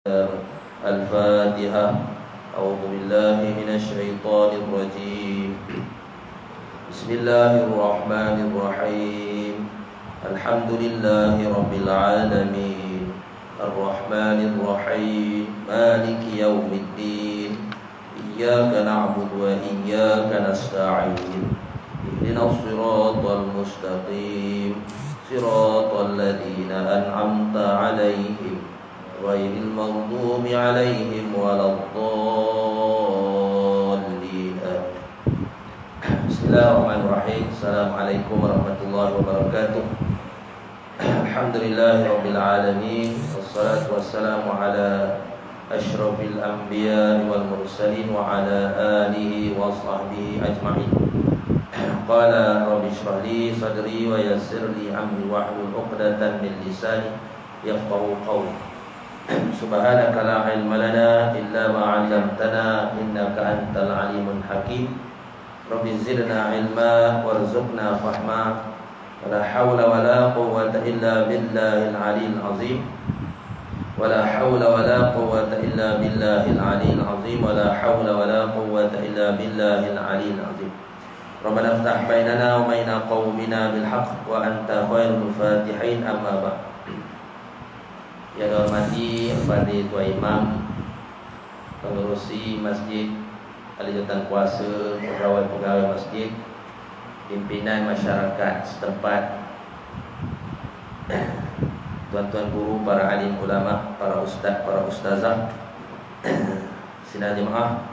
الفاتحة. أعوذ بالله من الشيطان الرجيم. بسم الله الرحمن الرحيم. الحمد لله رب العالمين الرحمن الرحيم مالك يوم الدين إياك نعبد وإياك نستعين اهدنا الصراط المستقيم صراط الذين أنعمت عليهم غير المغضوب عليهم ولا الضالين. بسم الله الرحمن الرحيم. Assalamualaikum warahmatullahi wabarakatuh. Alhamdulillahi rabbil alamin. Wassalatu wassalamu ala asyrafil anbiya wal mursalin wa ala alihi wa sahbihi ajma'in. Qala rabbi shrah li sadri wa yassir li amri wahlul 'uqdatam min lisani yafqahu qawli. Subhanaka la ilma lana illa ma 'allamtana innaka antal alimul hakim. Rabbi zidna ilma warzuqna fahma. Wala haula wala quwwata illa billahil aliyil azim. Wala haula wala quwwata illa billahil aliyil azim. Wala haula wala quwwata illa billahil aliyil azim. Rabbana iftah bainana wa baina qaumina bil haqq wa anta khairul fatihin. Amma ba'd. Yang dihormati kepada Tuan Imam, pengurusi masjid, ahli jawatan kuasa, pegawai-pegawai masjid, pimpinan masyarakat setempat, tuan-tuan guru, para alim ulama, para ustaz, para ustazah, sidang jemaah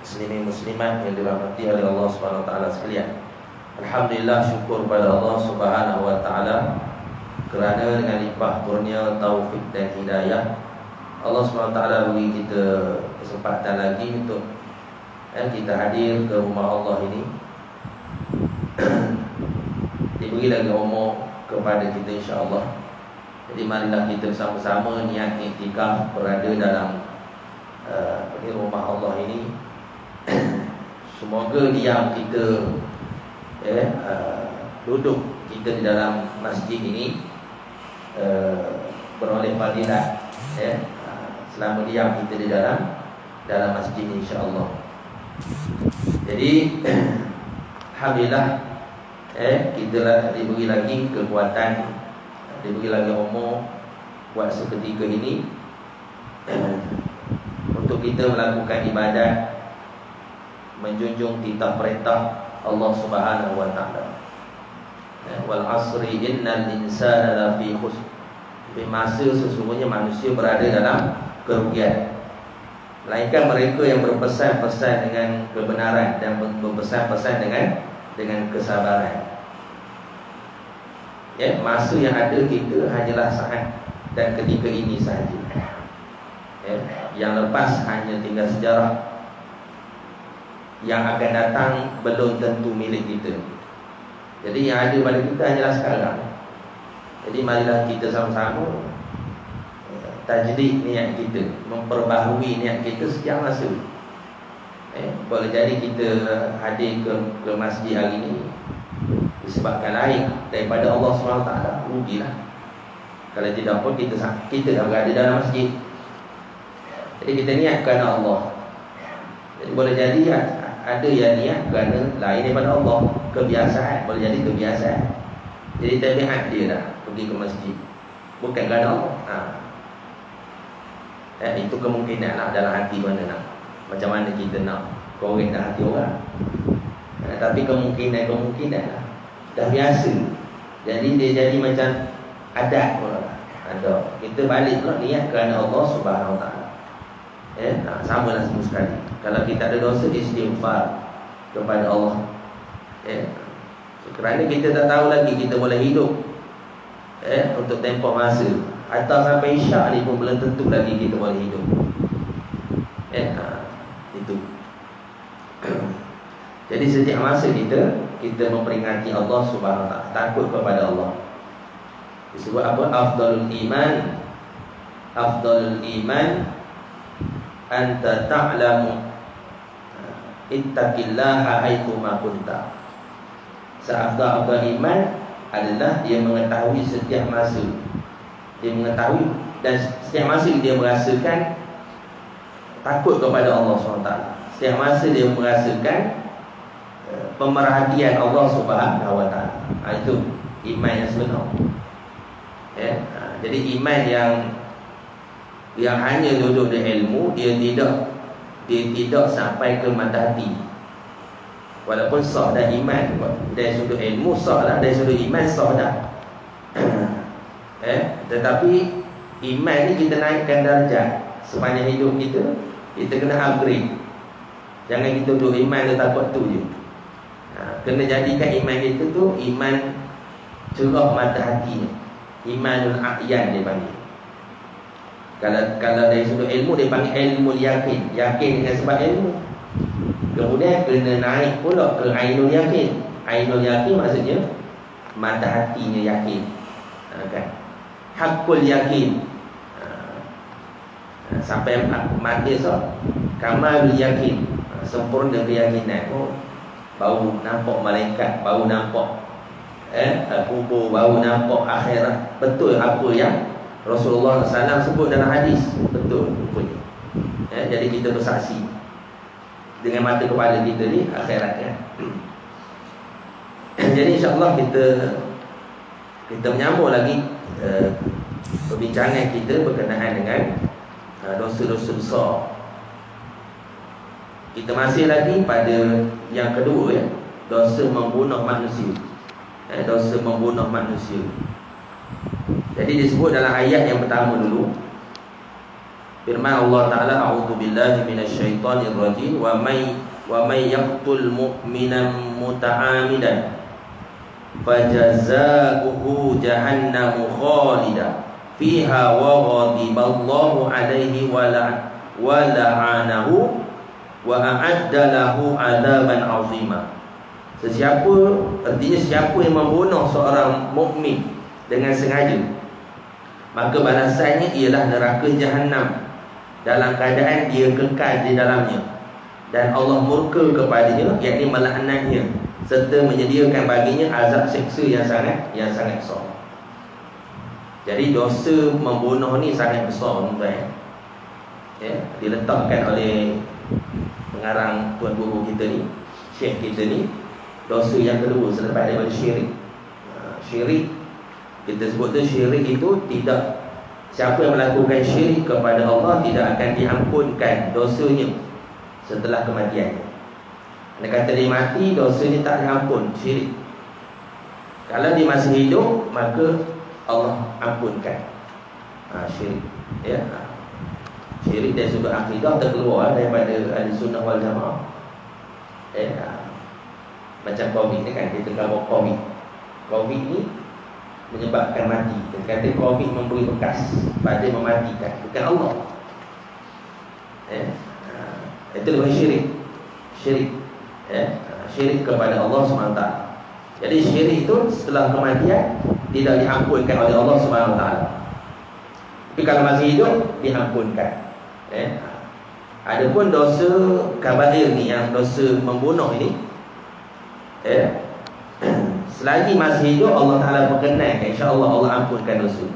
muslimin muslimat yang dirahmati oleh Allah Subhanahu wa taala sekalian. Alhamdulillah, syukur pada Allah Subhanahu wa taala kerana dengan limpah kurnia taufik dan hidayah Allah SWT beri kita kesempatan lagi untuk kita hadir ke rumah Allah ini. Diberi lagi umur kepada kita insya-Allah. Jadi marilah kita sama-sama niat iktikaf berada dalam rumah Allah ini. Semoga diam kita duduk kita di dalam masjid ini beroleh fadilat selama diam kita di dalam masjid ini insya-Allah. Jadi alhamdulillah kita diberi lagi kekuatan, diberi lagi umur buat seketika ini untuk kita melakukan ibadat, menjunjung titah perintah Allah Subhanahu wa taala. Wal asri innal insana lafi khusr. Di masa sesungguhnya manusia berada dalam kerugian, melainkan mereka yang berpesan-pesan dengan kebenaran dan berpesan-pesan dengan kesabaran. Masa yang ada kita hanyalah saat dan ketika ini sahaja. Yang lepas hanya tinggal sejarah. Yang akan datang belum tentu milik kita. Jadi yang ada pada kita hanyalah sekarang. Jadi marilah kita sama-sama tajdid niat kita, memperbaharui niat kita setiap masa. Boleh jadi kita hadir ke masjid hari ini disebabkan lain daripada Allah SWT, rugilah. Kalau tidak pun kita dah berada dalam masjid. Jadi kita niat kerana Allah. Jadi boleh jadi ada yang niat kerana lain daripada Allah. Kebiasaan, boleh jadi kebiasaan. Jadi tabiat dia dah pergi ke masjid, bukan kerana Allah. Itu kemungkinan lah dalam hati mana nak. Macam mana kita nak korek dah hati orang. Tapi kemungkinan lah. Dah biasa. Jadi dia jadi macam adat pula. Ada. Kita balik pula niat kerana Allah Subhanahu wa taala. Sama lah semua sekali. Kalau kita ada dosa, istighfar kepada Allah. Kerana kita tak tahu lagi kita boleh hidup untuk tempoh masa atau sampai isyak ni pun belum tentu lagi kita boleh hidup. Itu. Jadi setiap masa kita memperingati Allah Subhanahu wa taala, takut kepada Allah. Disebut apa? Afdalul iman anta ta'lamu ittaqillaha haitsu ma kunta. Seafdal iman adalah dia mengetahui setiap masa. Dia mengetahui dan Setiap masa dia merasakan takut kepada Allah SWT. Setiap masa dia merasakan pemerhatian Allah SWT. Itu iman yang sebenar. Jadi iman yang hanya duduk di ilmu, dia tidak sampai ke mata hati. Walaupun sah dah iman, dari sudut ilmu sah dah, dari sudut iman sah dah. Tetapi iman ni kita naikkan darjah sepanjang hidup kita. Kita kena upgrade. Jangan kita duduk iman tu takut tu je. Kena jadikan iman kita tu iman cerah mata hati ni. Imanul a'yan dia panggil. Kalau dari sudut ilmu dia panggil ilmu yakin. Yakin dengan sebab ilmu. Kemudian kena naik pula ke ainul yakin. Ainul yakin maksudnya mata hatinya yakin. Kan? Hakul yakin. Sampai mati so. Kamal yakin. Sempurna keyakinan. Baru nampak malaikat, baru nampak kubur, baru nampak akhirat. Betul apa yang Rasulullah SAW sebut dalam hadis. Betul rupanya. Jadi kita bersaksi dengan mata kepala kita ni akhirat kan. Jadi insyaAllah kita menyambung lagi perbincangan kita berkenaan dengan dosa-dosa besar. Kita masih lagi pada yang kedua ya, dosa membunuh manusia. Dosa membunuh manusia. Jadi disebut dalam ayat yang pertama dulu. Firman Allah Ta'ala, a'udzubillahi minasyaitonir rajim, wa may yaqtul mu'minan muta'amidan fajazaohu jahannamu khalidan fiha wa ghadiballahu alaihi wa la'anahu wa a'adda lahu 'adaban 'azima. Artinya siapa yang membunuh seorang mukmin dengan sengaja, maka balasannya ialah neraka jahanam dalam keadaan dia kekal di dalamnya, dan Allah murka kepadanya, yakni melaknatnya, serta menyediakan baginya azab seksa yang sangat besar. Jadi dosa membunuh ni sangat besar tuan-tuan. Diletakkan oleh pengarang tuan guru kita ni, syekh kita ni, dosa yang kedua selepas daripada syirik. Syirik kita sebut tu, syirik itu tidak, siapa yang melakukan syirik kepada Allah tidak akan diampunkan dosanya setelah kematiannya. Dia kata dia mati, dosanya tak diampun, syirik. Kalau dia masih hidup, maka Allah ampunkan syirik. Syirik dari sudut akidah terkeluar daripada Ahlussunnah wal Jamaah. Macam COVID ni kan, kita kata COVID ni menyebabkan mati. Dia kata COVID memberi bekas pada mematikan, bukan Allah. Itu lebih syirik. Syirik kepada Allah SWT. Jadi syirik itu setelah kematian tidak diampunkan oleh Allah SWT. Tapi kalau masih hidup, diampunkan. Adapun dosa kabair ni, yang dosa membunuh ini, selagi masih hidup Allah Ta'ala berkenan, insya-Allah Allah ampunkan dosa.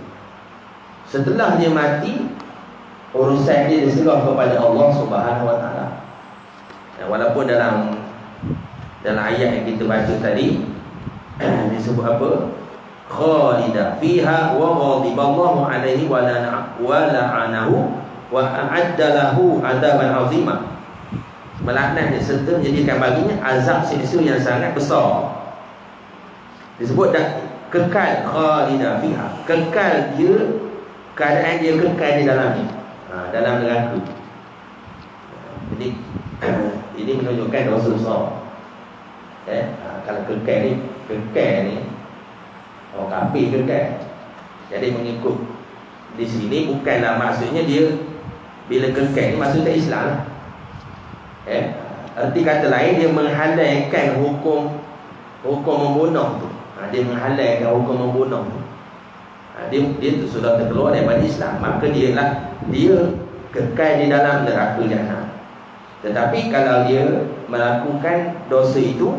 Setelah dia mati, urusan dia diserah kepada Allah Subhanahu Wa Ta'ala. Walaupun dalam ayat yang kita baca tadi disebut apa? Khalida fiha wa ghadiballahu alaihi wa la'anahu wa a'adda lahu 'adaban 'azima. Melaknat serta menjadikan baginya azab siksa yang sangat besar. Disebut dah kekal, khalida fiha, kekal dia, keadaan dia kekal di dalamnya, dalam neraka. Jadi ini menunjukkan dosa besar. Kalau kekal ni orang kafir kekal. Jadi mengikut di sini bukanlah maksudnya dia bila kekal ni maksudnya Islam lah. Arti kata lain, dia menghalalkan hukum membunuh tu. Dia menghalalkan hukum membunuh tu. Dia tu sudah terkeluar daripada Islam, maka dia kekal di dalam neraka jahanam. Tetapi kalau dia melakukan dosa itu,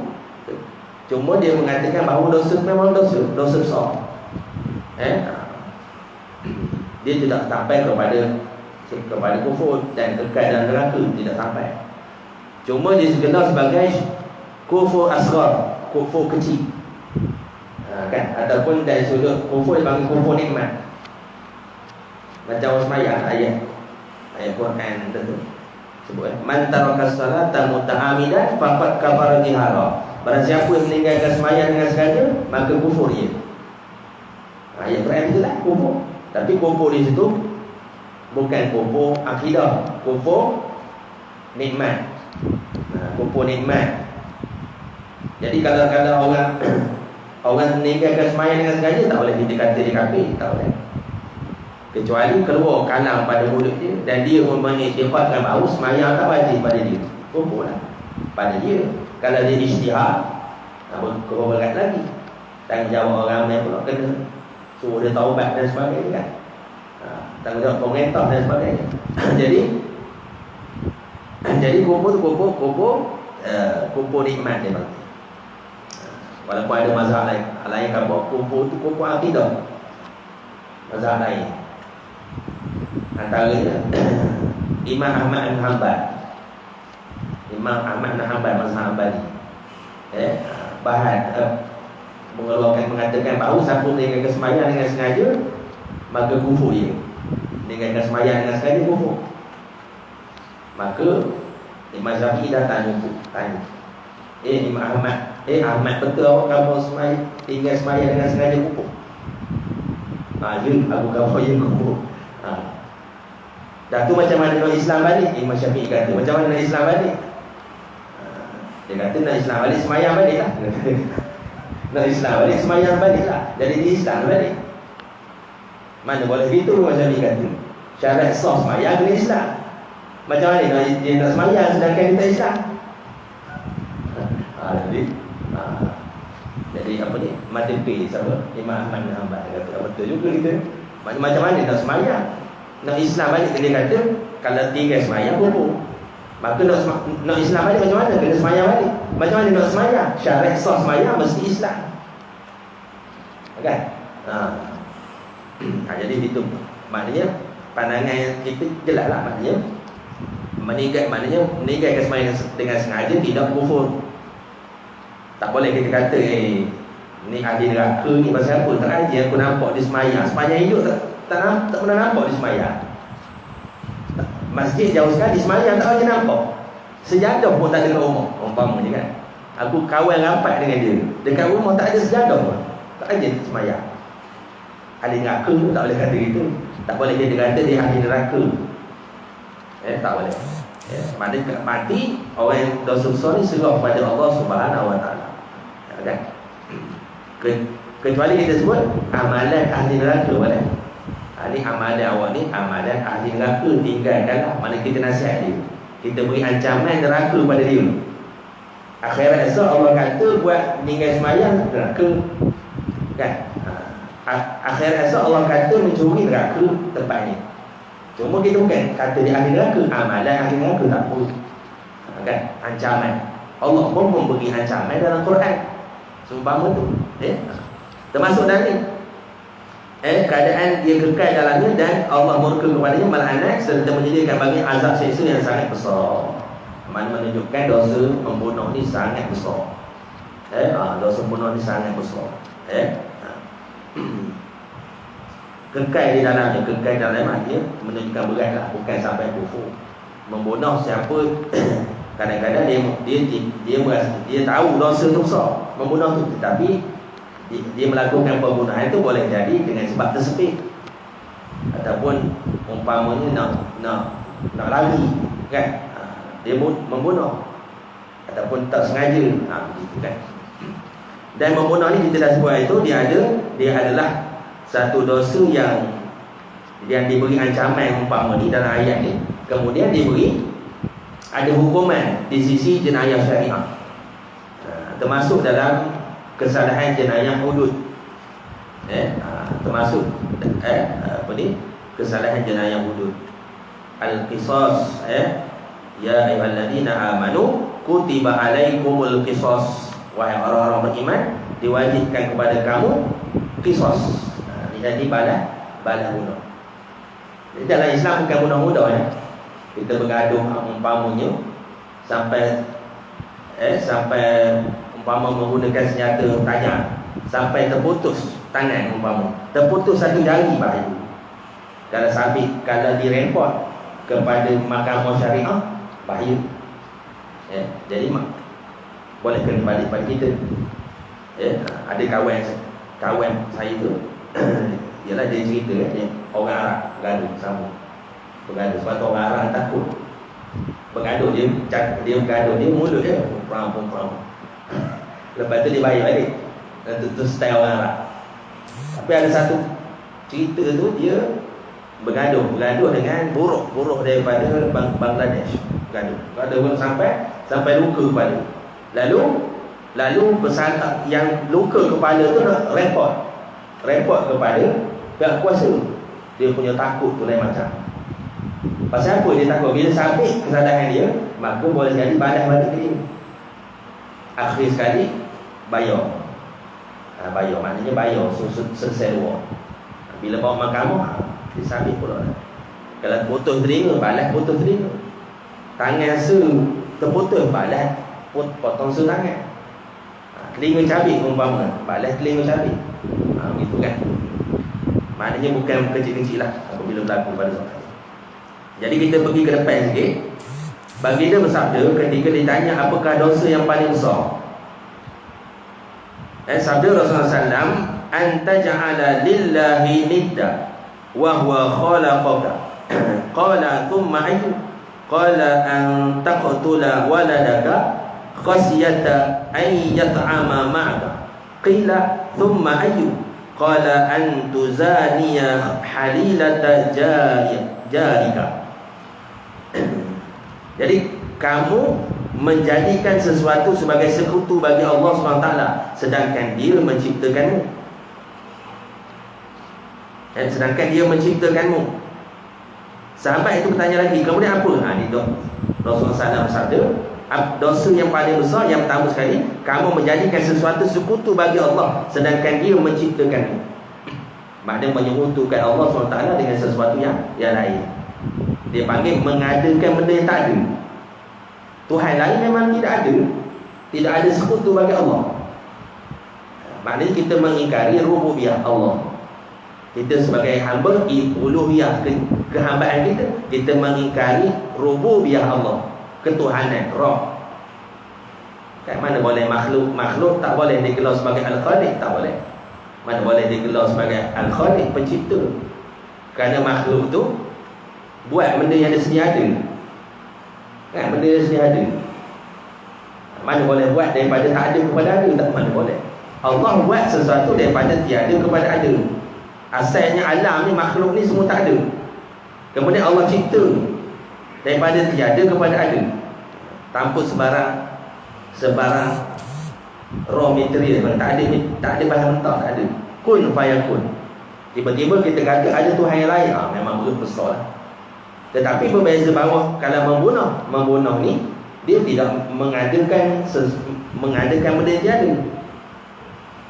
cuma dia mengatakan bahawa dosa memang dosa besar, dia tidak sampai kepada kufur dan kekal dalam neraka, tidak sampai. Cuma dia dikenal sebagai kufur asghar, kufur kecil. Kan, ataupun dari sudut kufur dipanggil kufur nikmat. Macam orang sembahyang, ayat Quran tentu sebut, man taraka salata muta'amidan faqad kafara biha. Barang siapa yang meninggalkan sembahyang dengan sengaja, maka kufur dia. Ayat Quran itulah kufur. Tapi kufur di situ bukan kufur akidah, kufur nikmat. Kufur nikmat. Jadi kalau orang meninggalkan sembahyang dengan sengaja, tak boleh kita kata dia kafir, tak boleh. Kecuali keluar kalam pada mulut dia dan dia mengiktirafkan bahawa sembahyang tak wajib pada dia, kufur lah pada dia. Kalau dia ijtihad, kufur berat lagi. Tanggungjawab orang ramai pula kena, suruh dia taubat dan sebagainya kan. Tanggungjawab pemerintah dan sebagainya. Jadi kufur tu kufur nikmat dia bang. Walaupun ada mazhab lain kata kufur tu kufur akidah. Mazhab lain antaranya Imam Ahmad bin Hanbal. Imam Ahmad bin Hanbal mazhab Hambali. Mengatakan bahawa siapa meninggalkan sembahyang dengan sengaja, maka kufur dia. Meninggalkan sembahyang dengan sengaja kufur. Maka Imam Syafi'i dah tanya. Imam Ahmad, Ahmad betul awak kamu tinggal sembahyang dengan sengaja kufur? Aku kamu yang kufur. Dah tu macam mana nak Islam balik? Imam Syafi'i kata, macam mana nak Islam balik? Dia kata nak Islam balik sembahyang balik lah. Nak Islam balik sembahyang balik lah. Jadi dia Islam balik. Mana boleh begitu Imam Syafi'i kata. Syarat sah sembahyang kena Islam. Macam mana dia nak sembahyang sedangkan kita Islam? Jadi apa ni? Mata pay siapa? Imam Ahmad bin Hanbal kata betul juga kita. Macam mana nak sembahyang? Nak Islam balik dia kata kalau tinggal sembahyang kufur. Maka nak Islam balik macam mana? Kena sembahyang balik. Macam mana nak sembahyang? Syarat sah sembahyang mesti Islam. Kan? Jadi itu maknanya pandangan kita jelaslah, maknanya meninggalkan sembahyang dengan sengaja tidak kufur. Tak boleh kita kata ni ahli neraka ni pasal apa? Tak aja aku nampak dia sembahyang. Sembahyang hidup tak pernah nampak dia sembahyang. Masjid jauh sekali sembahyang tak aja nampak. Sejadah pun tak ada kat rumah. Umpamanya kan. Aku kawan rapat dengan dia. Dekat rumah tak ada sejadah pun. Tak aja sembahyang. Ahli neraka tu tak boleh kata gitu. Tak boleh kita kata dia ahli neraka. Tak boleh. Maknanya mati orang yang dosa besar ni serah pada Allah Subhanahu Wa Taala. Kan? Kecuali kita sebut amalan ahli neraka boleh. Ini amalan awak ni amalan ahli neraka, tinggalkanlah. Mana kita nasihat dia, kita beri ancaman neraka pada dia. Akhirat esok Allah kata buat meninggal sembahyang neraka. Kan? Akhirat esok Allah kata mencuri neraka tempat ni. Cuma kita bukan kata dia ahli neraka, amalan ahli neraka tak pun. Kan? Ancaman. Allah pun memberi ancaman dalam Quran. Seumpama tu. Termasuk dalam ni. Keadaan dia kekal dalamnya dan Allah murka kepadanya, melaknat serta menyediakan bagi azab seksa yang sangat besar. Mana menunjukkan dosa membunuh ni sangat besar. Dosa membunuh ni sangat besar. Kekal di dalamnya, kekal dalam artinya menunjukkan beratlah, bukan sampai kufur. Membunuh siapa kadang-kadang dia merasa dia tahu dosa tu besar, membunuh tu, tetapi dia melakukan pembunuhan itu boleh jadi dengan sebab tersepit ataupun umpamanya nak lari kan, dia membunuh ataupun tak sengaja begitu kan. Dan membunuh ni kita dah sebut itu dia adalah satu dosa yang diberi ancaman umpama ni dalam ayat ni, kemudian diberi ada hukuman di sisi jenayah syariah, termasuk dalam kesalahan jenayah hudud, termasuk kesalahan jenayah hudud. Al-qisas, ya ayyuhalladzina amanu kutiba alaikumul qisas, wahai orang-orang beriman diwajibkan kepada kamu qisas. Jadi balas bunuh. Dalam Islam bukan mudah-mudah ya. Kita bergaduh umpamanya sampai umpama menggunakan senjata tajam sampai terputus tangan, umpama terputus satu jari, bahaya. Kalau sabit, kalau direport kepada mahkamah syariah, bahaya ya. Jadi boleh kena balik pada kita ya. Ada kawan saya tu ialah dia cerita dia orang Arab bergaduh sama. Bergaduh sebab orang Arab takut bergaduh, dia bergaduh, dia mulut dia perang. Lepas tu dia bayar balik. Itu style orang Arab. Tapi ada satu cerita tu, dia bergaduh dengan buruh daripada Bangladesh. Bergaduh sampai luka kepala. Lalu bersantap yang luka kepala tu nak report kepada pihak kuasa. Dia punya takut tu lain macam. Pasal apa dia takut? Bila sabit kesalahan dia, maka boleh jadi balas balik ke dia. Akhir sekali bayar. Bayar maknanya bayar selesai dua. Bila bawa mahkamah, disabit pula. Kalau putus telinga, balas putus telinga. Tangan terputus, balas potong tangan. Telinga cabik umpama, balas telinga cabik. Begitu kan. Maknanya bukan kecil-kecil lah apabila berlaku pada zaman. Jadi kita pergi ke depan sikit. Baginda bersabda ketika ditanya apakah dosa yang paling besar. Sabda Rasulullah SAW, anta ja'ala lillahi nidda wa huwa khalaqaka. Qala thumma ayyu? Qala an taqtula waladaka khasyata an yat'ama ma'aka. Qila thumma ayyu? Qala an tuzaniya halilata jarika. Jadi kamu menjadikan sesuatu sebagai sekutu bagi Allah SWT, sedangkan dia menciptakanmu. Sahabat itu bertanya lagi, kemudian apa? Rasulullah SAW bersabda, dosa yang paling besar, yang pertama sekali, kamu menjadikan sesuatu sekutu bagi Allah, sedangkan dia menciptakanmu. Maknanya menyekutukan Allah SWT dengan sesuatu yang lain. Dia panggil mengadakan benda yang tak ada. Tuhan lain memang tidak ada. Tidak ada sekutu bagi Allah. Maknanya kita mengingkari rububiyah Allah. Kita sebagai hamba, uluhiyah kehambaan kita, kita mengingkari rububiyah Allah, ketuhanan, Rabb. Kan mana boleh makhluk tak boleh digelar sebagai Al-Khaliq, tak boleh. Mana boleh digelar sebagai Al-Khaliq, pencipta. Kerana makhluk tu buat benda yang sedia ada. Kan, benda yang sedia ada. Mana boleh buat daripada tak ada kepada ada, tak, mana boleh. Allah buat sesuatu daripada tiada kepada ada. Asalnya alam ni, makhluk ni semua tak ada. Kemudian Allah cipta daripada tiada kepada ada, tanpa sebarang raw material. Tak ada bahan mentah, tak ada. Kun fayakun. Tiba-tiba kita kata ada Tuhan yang lain, memang betul besar lah. Tetapi berbeza bawah. Kalau membunuh ni, dia tidak mengadakan benda yang tiada.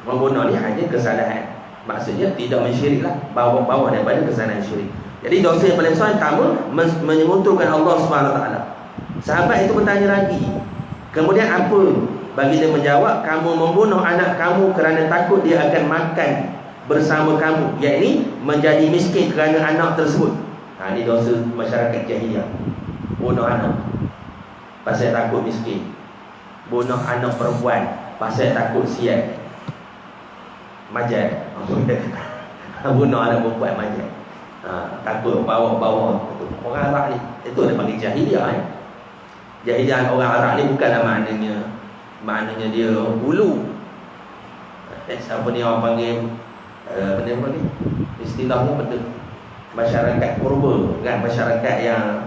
Membunuh ni hanya kesalahan. Maksudnya tidak mensyiriklah, bawah daripada kesalahan syirik. Jadi dosa yang paling besar pertama, menyekutukan Allah SWT. Sahabat itu bertanya lagi, kemudian apa? Baginda menjawab, kamu membunuh anak kamu kerana takut dia akan makan bersama kamu, yakni menjadi miskin kerana anak tersebut. Ini dosa masyarakat jahiliah. Bunuh anak pasal takut miskin. Bunuh anak perempuan pasal takut sial, majal. Bunuh anak perempuan majal, takut bawa. Orang Arab ni, itu dia panggil jahiliah. Jahiliah orang Arab ni bukanlah maknanya dia hulu. Apa ni orang panggil, istilahnya betul, masyarakat purba, kan? Masyarakat yang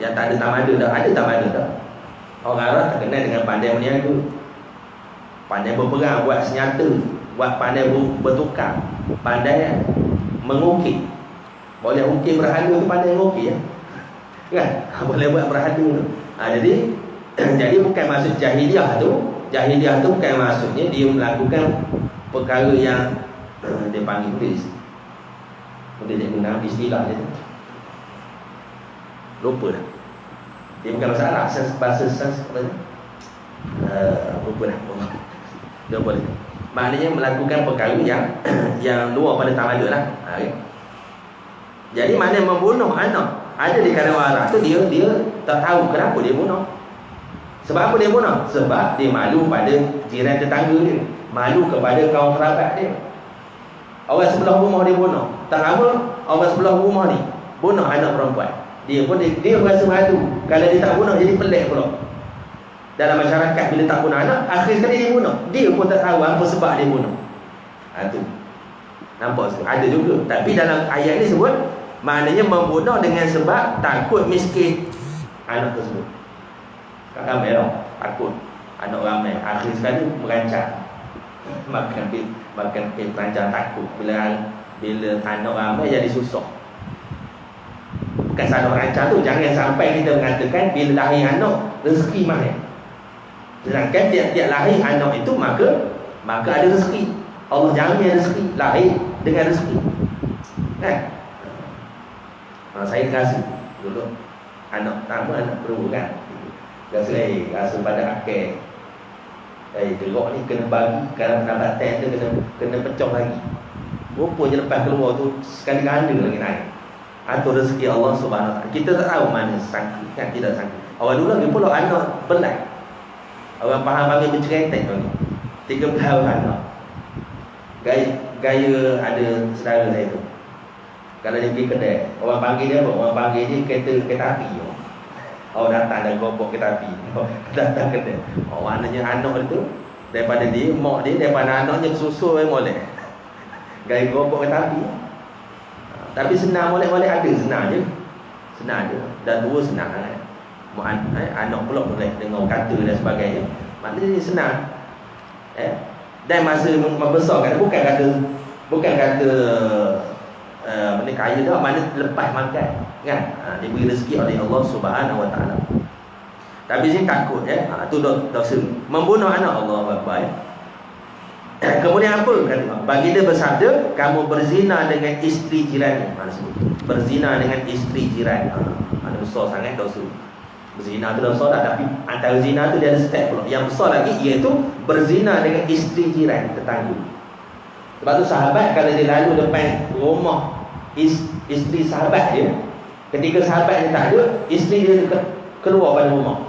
tak ada tamada dah. Ada tamada dah. Orang Arab terkenal dengan pandai berniaga, pandai berperang, buat senjata, pandai bertukar, pandai mengukir. Boleh ukir berhala tu, pandai mengukir, ya? Kan? Boleh buat berhala tu. Jadi bukan maksud jahiliah tu. Jahiliah tu bukan maksudnya dia melakukan perkara yang dia panggil boleh dia guna istilah dia tu, Lupa dah. Dia bukan masalah bahasa Sanskrit. Lupa dah. Lupa dah. Maknanya melakukan perkara yang luar pada tamadun lah. Okay. Jadi maknanya membunuh anak. Ada di kalangan Arab tu dia tak tahu kenapa dia bunuh. Sebab apa dia bunuh? Sebab dia malu pada jiran tetangga dia, malu kepada kaum kerabat dia. Orang sebelah rumah dia bunuh. Tak lama orang sebelah rumah ni bunuh anak perempuan. Dia pun dia rasa malu. Kalau dia tak bunuh jadi pelik pula. Dalam masyarakat bila tak bunuh anak, akhir sekali dia bunuh. Dia pun tak tahu apa sebab dia bunuh. Tu. Nampak tu? Ada juga. Tapi dalam ayat ni sebut maknanya membunuh dengan sebab takut miskin anak tersebut. Tak ramai tau. Takut anak ramai. Akhir sekali merancang. Makan perancang takut. Bila anak ramai jadi susah. Bukan salah rancang tu. Jangan sampai kita mengatakan bila lahir anak rezeki mahal. Sedangkan tiap-tiap lahir anak itu maka ada rezeki. Allah jamin rezeki. Lahir dengan rezeki. Kan? Saya kasih dulu anak pertama, anak kedua kan. Rasa pada akhir gerak ni kena bagi. Kalau pendapatan tu kena pecah lagi. Rupanya lepas keluar tu sekali ganda lagi naik. Atau rezeki Allah Subhanahu Wa Taala. Kita tak tahu mana sangka kan, tidak sangka. Orang dulu lagi pula anak pelai. Orang faham panggil berceretek tu. 13 anak. Gaya ada saudara saya tu. Kalau dia pergi kedai, orang panggil dia apa? Orang panggil dia kereta api. Orang datang dan gobok kereta api. Datang kedai. Maknanya anak tu daripada dia, mak dia daripada anaknya susu molek. Gaya gobok kereta api. Tapi senang molek-molek ada, senang je. Senang je. Dan dua senang kan. Anak pula boleh dengar kata dan sebagainya. Maknanya dia senang. Dan masa membesar kan bukan kata mana kaya dah, mana lepas makan kan. Diberi rezeki oleh Allah Subhanahu Wa Taala. Tapi sini takut tu dosa membunuh anak. Allah Akbar. Kemudian apa kata? Baginda bersabda, kamu berzina dengan isteri jiran. Berzina dengan isteri jiran. Ada besar sangat dosa. Berzina tu dah besar dah, tapi antara zina tu dia ada step pula. Yang besar lagi iaitu berzina dengan isteri jiran, tetangga. Sebab tu sahabat kalau dia lalu depan rumah isteri sahabat dia, ketika sahabat dia tak ada, isteri dia keluar pada rumah.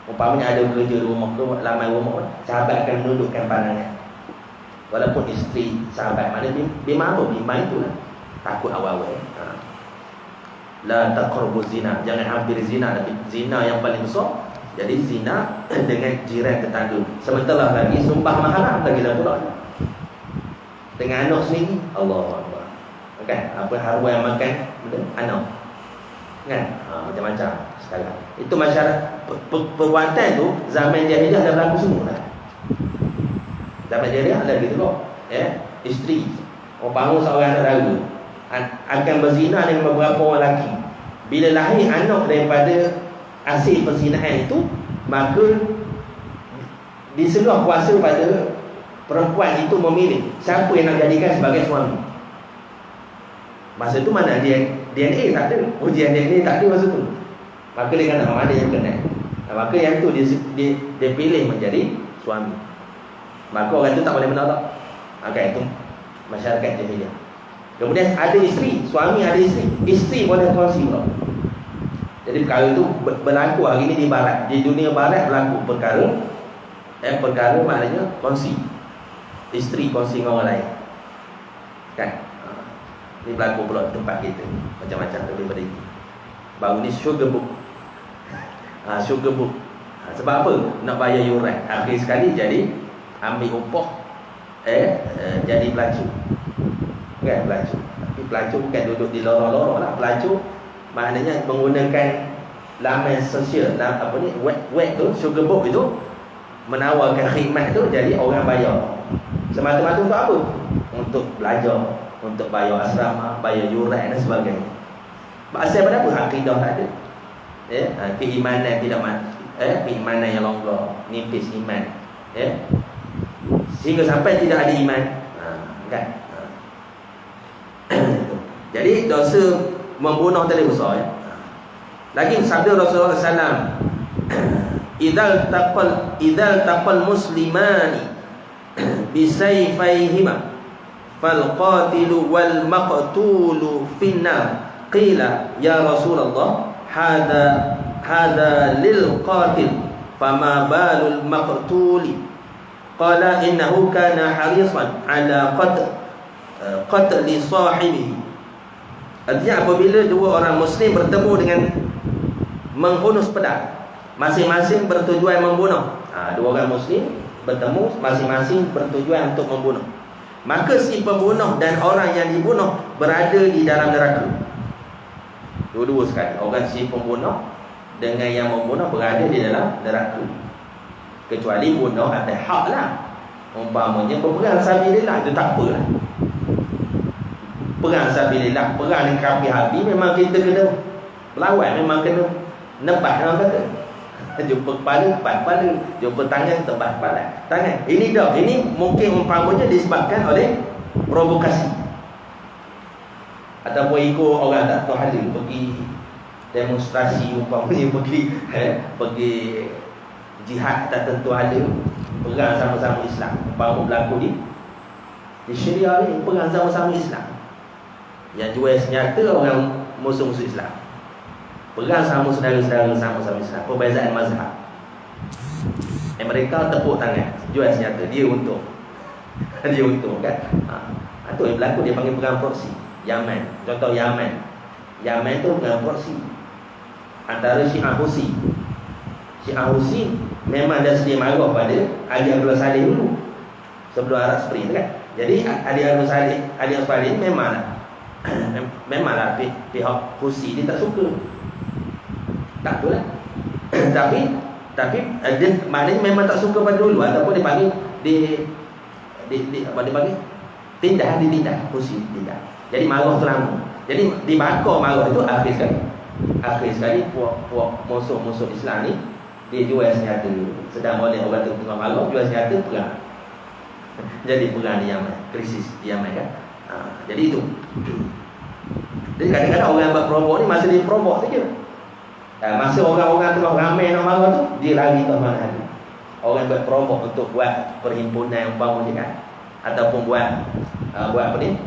Umpamanya ada kerja di rumah, keluar lamai rumah, sahabat akan menundukkan pandangan. Walaupun isteri sahabat mana bimbang apa? Bimbang itulah. Takut awal-awal. La taqrabu zina, jangan hampir zina. Tapi zina yang paling besar, jadi zina dengan jiran tetangga. Sementara lagi sumpah mahal lagi dah pula. Dengan anak sendiri, Allahu Akbar. Kan? Apa haruan makan anak. Kan? Macam-macam sekarang. Itu masyarakat perbuatan tu zaman jahiliah dah berlaku semua dah. Zaman jahiliah ada gitu kok. Isteri bangun seorang saudara akan berzina dengan beberapa orang lelaki. Bila lahir anak daripada hasil perzinahan itu, maka diserah kuasa pada perempuan itu memilih siapa yang nak jadikan sebagai suami. Masa tu mana DNA tak ada. Ujian DNA tak ada masa tu. Maka dia kata mana yang kena. Maka yang tu dia pilih menjadi suami. Maka orang tu tak boleh menolak. Maka itu masyarakat jahiliah. Kemudian ada isteri, suami ada isteri boleh kongsi pula. Jadi perkara itu berlaku hari ini di barat. Di dunia barat berlaku perkara maknanya kongsi. Isteri kongsi dengan orang lain. Kan? Ini berlaku pula di tempat kita. Macam-macam daripada itu. Baru ni sugar book. Sugar book. Sebab apa? Nak bayar yuran. Akhir sekali jadi ambil upah jadi pelacur. Kan pelacur. Tapi pelacur bukan duduk di lorong-lorong lah. Pelacur maknanya menggunakan laman sosial, apa ni, web tu, sugar book itu menawarkan khidmat tu, jadi orang bayar. Semata-mata untuk apa? Untuk belajar, untuk bayar asrama, bayar yuran dan sebagainya. Asal pada apa? Akidah tak ada. Keimanan tidak keimanan yang longgar, nipis iman. Sehingga sampai tidak ada iman. Kan? Jadi dosa membunuh tadi besar. Lagi sabda Rasulullah SAW, Idzal taqal muslimani bisayfayhima fal qatilu wal maqtulu finnar. Qila ya Rasulullah, hada lil qatil fama balul maqtuli. Qala innahu kana harisan ala qatli sahibihi. Artinya apabila dua orang muslim bertemu dengan menghunus pedang, masing-masing bertujuan membunuh. Dua orang muslim bertemu, masing-masing bertujuan untuk membunuh, maka si pembunuh dan orang yang dibunuh berada di dalam neraka. Dua-dua sekali, orang si pembunuh dengan yang membunuh berada di dalam neraka. Kecuali bunuh ada hak lah. Umpamanya berperang sabilillah, itu tak apalah. Perang sabilillah, perang dengan kafir habis, memang kita kena melawan, memang kena nebah, orang kata. Jumpa kepala, jumpa tangan, tebas kepala tangan. Ini dah, ini mungkin umpamanya disebabkan oleh provokasi, ataupun ikut orang tak tahu hala, pergi demonstrasi, umpamanya pergi jihad tak tentu hala, perang sama-sama Islam. Umpama berlaku di Syria ni, perang sama-sama Islam. Yang jual senjata orang musuh-musuh Islam, perang sama saudara-saudara sama-sama Islam, perbezaan mazhab. Mereka tepuk tangan, jual senjata, dia untung. Dia untung kan. Itu yang berlaku, dia panggil perang proksi. Yaman, contoh Yaman tu perang proksi antara Syiah Husi. Syiah Husi memang dah sedia marah pada Ali Abdul Saleh dulu, sebelum Arab Spring kan. Jadi Ali Abdul Saleh memanglah pihak Husi dia tak suka. Tak betul lah. tapi dia maknanya memang tak suka pada dulu, ataupun dia panggil apa dia panggil ditindak Husi, tindak. Jadi marah terlalu. Jadi dibakar marah itu akhir sekali puak musuh-musuh Islam ni dia jual senjata. Sedang oleh orang tu tengah marah, jual senjata, perang. Jadi perang di Yaman, krisis di Yaman kan. Jadi itu. Jadi kadang-kadang orang yang buat provok ni, masa dia provok saja, masa orang-orang tengah ramai nak marah tu, dia lari ke mana. Orang buat provok untuk buat perhimpunan umpamanya kan, ataupun buat apa ni,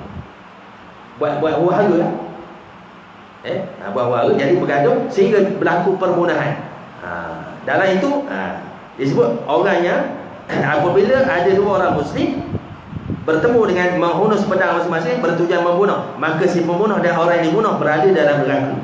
buat wahara lah. Buat wahara, jadi bergaduh sehingga berlaku permudahan. Dalam itu disebut orangnya apabila ada dua orang muslim bertemu dengan menghunus pedang masing-masing bertujuan membunuh, maka si pembunuh dan orang yang dibunuh berada dalam neraka.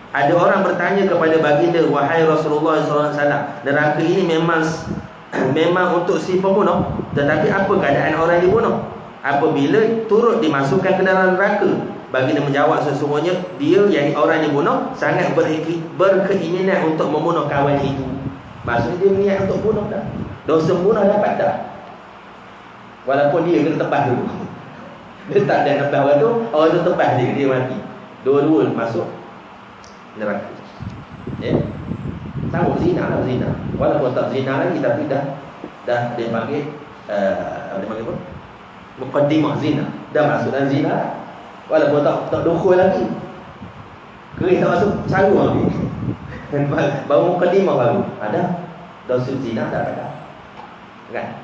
Ada orang bertanya kepada baginda, wahai Rasulullah SAW, neraka ini memang untuk si pembunuh, tetapi apa keadaan orang yang dibunuh apabila turut dimasukkan ke dalam neraka? Baginda menjawab, sesungguhnya dia yang orang yang dibunuh sangat berkeinginan untuk membunuh kawan itu. Maksudnya dia niat untuk bunuh dah, dosa bunuh dapat dah, walaupun dia kena tebas dulu. Dia tak ada tebas orang tu tebas dia mati. Dua-dua masuk neraka. Sama zina lah, zina. Walaupun tak zina lagi, tapi dah dia panggil apa dia panggil apa? Muqaddimah zina. Dah masuk dalam zina lah. Walaupun tak dukhul lagi. Keris tak masuk, saru lagi. Baru muqaddimah baru. Ada dosa zina dah ada. Kan?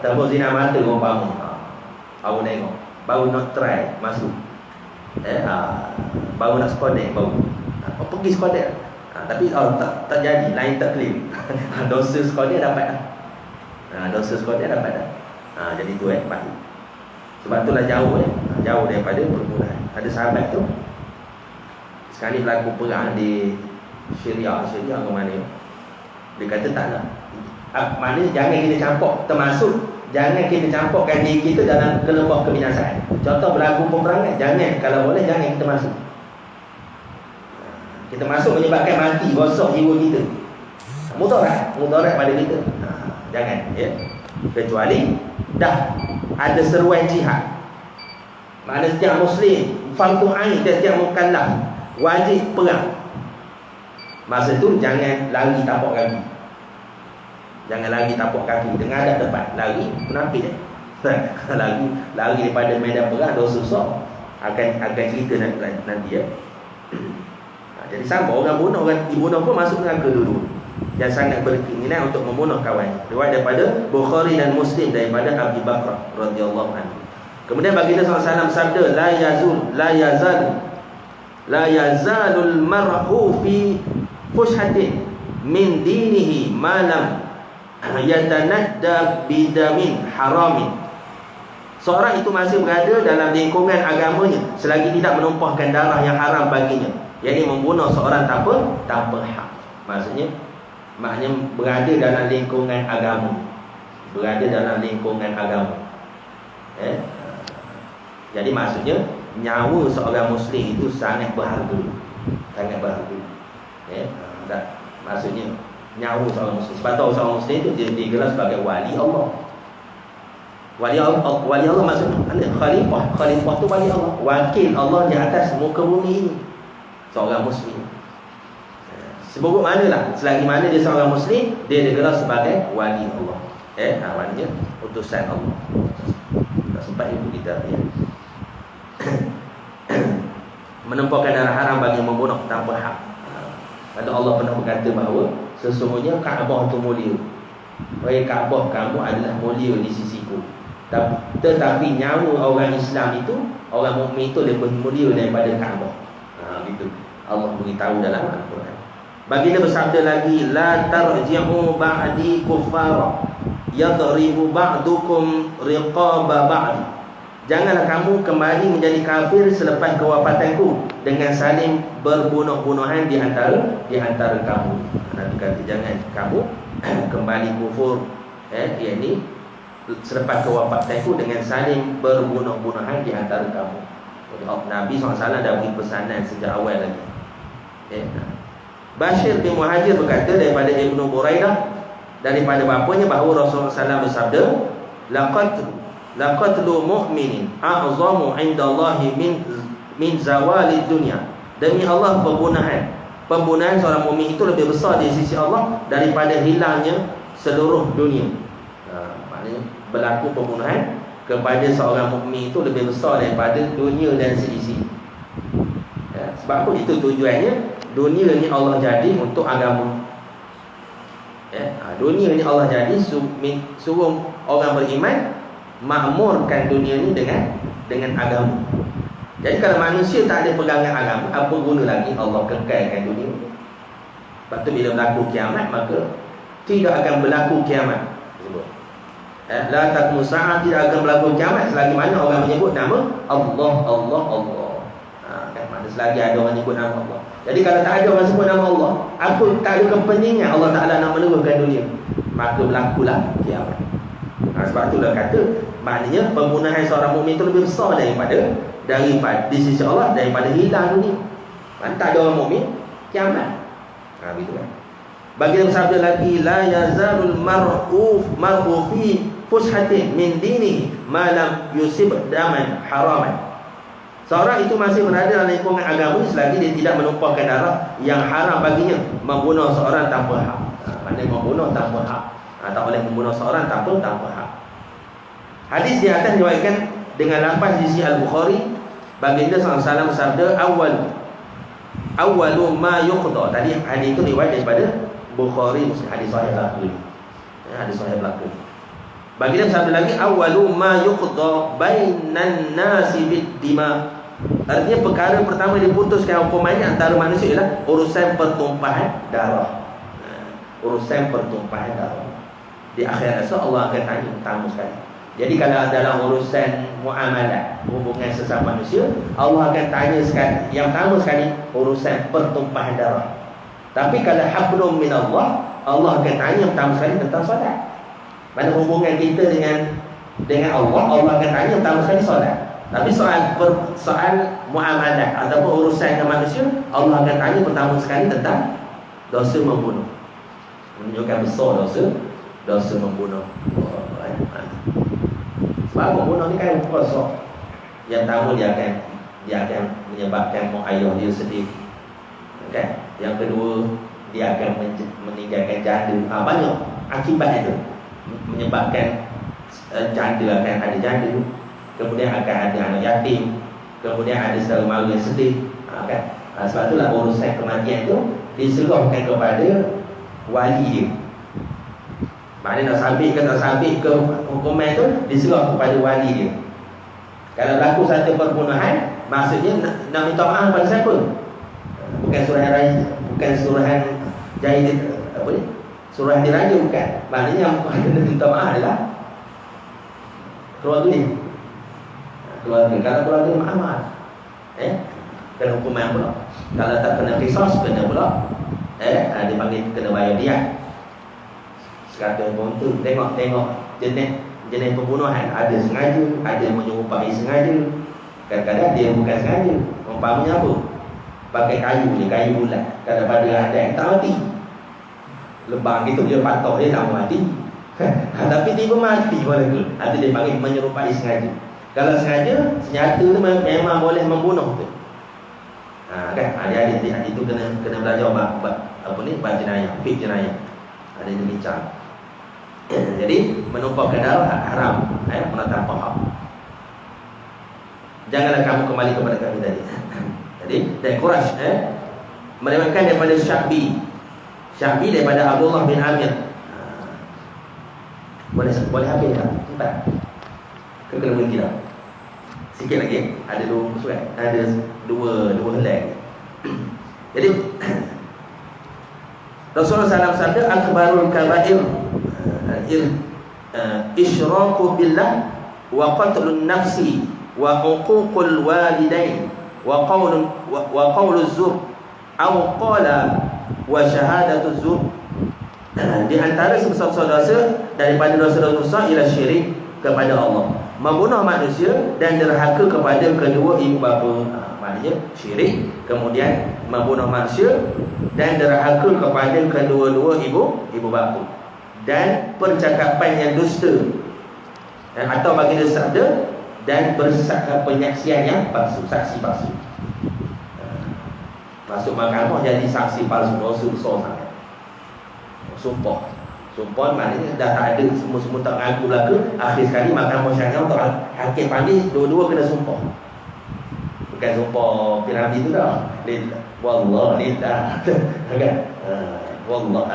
Ataupun zina mata umpama. Baru tengok, baru nak try masuk. Baru nak sekonek baru. Pergi sekonek. Tapi tak jadi, lain tak clear. Dosa sekonek dapat dah. Dosa sekonek dapat dah. Jadi tu pasti. Sebab itulah jauh daripada permulaan. Ada sahabat tu sekali berlaku perang di Syria ke mana. Dia kata tak nak. Maknanya jangan kita campur, termasuk jangan kita campurkan diri kita dalam kelompok kebinasaan. Contoh berlaku peperangan, jangan, kalau boleh jangan kita masuk. Kita masuk menyebabkan mati, rosak jiwa kita, mudarat pada kita. Jangan, ya. Kecuali dah ada seruan jihad, maknanya setiap muslim fardu ain, setiap mukallaf wajib perang. Masa tu jangan lari tapak kaki. Jangan lari tapak kaki, dengar dah depan lari munafik lari daripada medan perang dosa besar. Akan cerita nanti ya. Jadi sama orang bunuh, orang dibunuh pun masuk neraka dulu. Dan sangat berkeinginan untuk membunuh kawan. Riwayat daripada Bukhari dan Muslim daripada Abu Bakar radhiyallahu anhu. Kemudian baginda SAW sabda, la yazalul mar'u fi fushatin min dinihi ma lam yatanadda bidamin haramin. Seorang itu masih berada dalam lingkungan agamanya selagi tidak menumpahkan darah yang haram baginya, yakni membunuh seorang tanpa hak. Maknanya berada dalam lingkungan agama. Jadi maksudnya nyawa seorang muslim itu sangat berharga. Maksudnya nyawa seorang muslim. Sebab tu seorang muslim itu digelar sebagai wali Allah. Wali Allah maksudnya khalifah tu wali Allah, wakil Allah di atas muka bumi ini. Seorang muslim. Seburuk manalah, selagi mana dia seorang muslim, dia digelar sebagai wali Allah. Maknanya utusan Allah. Tak sempat ibu kita ya. Menumpahkan darah haram bagi membunuh tanpa hak. Pada Allah pernah berkata bahawa sesungguhnya Kaabah itu mulia. Wahai Kaabah, kamu adalah mulia di sisiku. Tetapi nyawa orang Islam itu, orang mukmin itu lebih mulia daripada Kaabah. Gitu. Allah beritahu dalam Al-Quran. Baginda bersabda lagi, la tarji'u ba'di kuffara yadribu ba'dukum riqaba ba'd. Janganlah kamu kembali menjadi kafir selepas kewafatanku dengan saling berbunuh-bunuhan di antara kamu. Nabi kata jangan kamu kembali kufur, yakni selepas kewafatanku dengan saling berbunuh-bunuhan di antara kamu. Nabi SAW dah beri pesanan sejak awal lagi. Bashir bin Muhajir berkata daripada Ibnu Buraidah daripada bapanya bahawa Rasulullah SAW bersabda, laqatlu mu'minin a'zamu 'indallahi min zawali dunya. Demi Allah, pembunuhan seorang mukmin itu lebih besar di sisi Allah daripada hilangnya seluruh dunia. Maknanya berlaku pembunuhan kepada seorang mukmin itu lebih besar daripada dunia dan seisi. Sebab apa? Itu tujuannya. Dunia ni Allah jadi untuk agama. Dunia ni Allah jadi suruh orang beriman makmurkan dunia ni dengan agama. Jadi kalau manusia tak ada pegangan agama, apa guna lagi Allah kekalkan dunia? Sebab tu bila berlaku kiamat, maka tidak akan berlaku kiamat. La taqum sa'ah, tidak akan berlaku kiamat selagi mana orang menyebut nama Allah. Kan selagi ada orang menyebut nama Allah. Jadi kalau tak ada orang sebut nama Allah, apa tak ada kepentingan Allah Ta'ala nak meneruskan dunia, maka berlakulah kiamat. Sebab itulah kata, maknanya pembunuhan seorang mukmin itu lebih besar daripada di sisi Allah daripada hilang dunia. Tak ada orang mukmin, kiamat. Begitu kan. Baginda bersabda lagi, la yazalul mar'u fi fushatin min dini ma lam yusib daman haraman. Seorang itu masih berada dalam lingkungan agama selagi dia tidak menumpahkan darah yang haram baginya, membunuh seorang tanpa hak. Maknanya membunuh tanpa hak. Tak boleh membunuh seorang tanpa hak. Hadis di atas diriwayatkan dengan lafaz di sisi Al-Bukhari. Baginda SAW bersabda, awwalu ma yuqda. Tadi hadis itu riwayat daripada Bukhari, Muslim, hadis sahih berlaku. Hadis sahih berlaku. Baginda bersabda lagi, awwalu ma yuqda bainan nasi bid dima. Artinya perkara pertama diputuskan hukumannya antara manusia ialah urusan pertumpahan darah. Urusan pertumpahan darah. Di akhirat esok Allah akan tanya pertama sekali. Jadi kalau dalam urusan muamalah, hubungan sesama manusia, Allah akan tanya sekali, yang pertama sekali urusan pertumpahan darah. Tapi kalau hablum min Allah, Allah akan tanya pertama sekali tentang solat. Mana hubungan kita dengan Allah, Allah akan tanya pertama sekali solat. Tapi soal muamalah ataupun urusan dengan manusia, Allah akan tanya pertama sekali tentang dosa membunuh. Menunjukkan besar dosa membunuh. Sebab membunuh ni kan kosong. Yang pertama dia akan menyebabkan mak ayah dia sedih. Okay? Yang kedua, dia akan meninggalkan janda. Banyak akibat itu. Menyebabkan janda akan ada janda, kemudian akan ada anak yatim, kemudian ada saudara mara yang sedih. Kan? Sebab itulah urusan kematian tu diserahkan kepada wali dia. Maknanya nak sabit ke tak sabit ke hukuman tu diserah kepada wali dia. Kalau berlaku satu perbunuhan, maksudnya nak minta maaf pada siapa? Bukan surahan jahit apa ni? Surah diraja bukan. Maknanya yang kena minta maaf adalah keluarga dia. Keluarga. Kalau keluarga maaf. Kena hukuman pula. Kalau tak kena qisas, kena pula. Dia panggil kena bayar dia. Sekarang tu tengok jenis pembunuhan. Ada sengaja, ada menyerupai sengaja. Kadang-kadang dia bukan sengaja. Umpamanya apa? Pakai kayu bulat. Kalau pada ada yang tak mati, lebang gitu dia patok dia tak mati. Tapi tiba mati pada tu. Ada dia panggil menyerupai sengaja. Kalau sengaja, senjata tu memang boleh membunuh tu. Kan? Adik-adik itu kena belajar apa ni? Bab jenayah, fiqh jenayah. Ada dia bincang. Jadi menumpahkan darah haram, menatap faham. Janganlah kamu kembali kepada kami tadi. Jadi dari Quraisy meriwayatkan daripada Sya'bi daripada Abdullah bin Amir. Boleh habis tak? Cepat. Kena berhenti dah. Sikit lagi. Ada dua surat. Ada dua helai. Jadi Rasulullah SAW sabda akbarul kabair isyraku billah wa qatlun nafsi wa uququl walidain wa qauluz zur aw qala wa syahadatuz zur. Di antara sebesar-besar dosa daripada dosa-dosa besar ialah syirik kepada Allah, membunuh manusia dan derhaka kepada kedua ibu bapa. Maknanya syirik, kemudian membunuh manusia dan derhaka kepada kedua-dua ibu bapa, dan percakapan yang dusta, atau bagi dia sabda, dan penyaksian yang palsu, saksi palsu. Masuk mahkamah jadi saksi palsu, dosa besar sangat. Sumpah maknanya dah tak ada, semua tak mengaku belaka. Akhir sekali mahkamah syariah untuk hakim panggil dua-dua kena sumpah. Bukan sumpah piramid tu dah. Wallah lillah. Kan? Wallah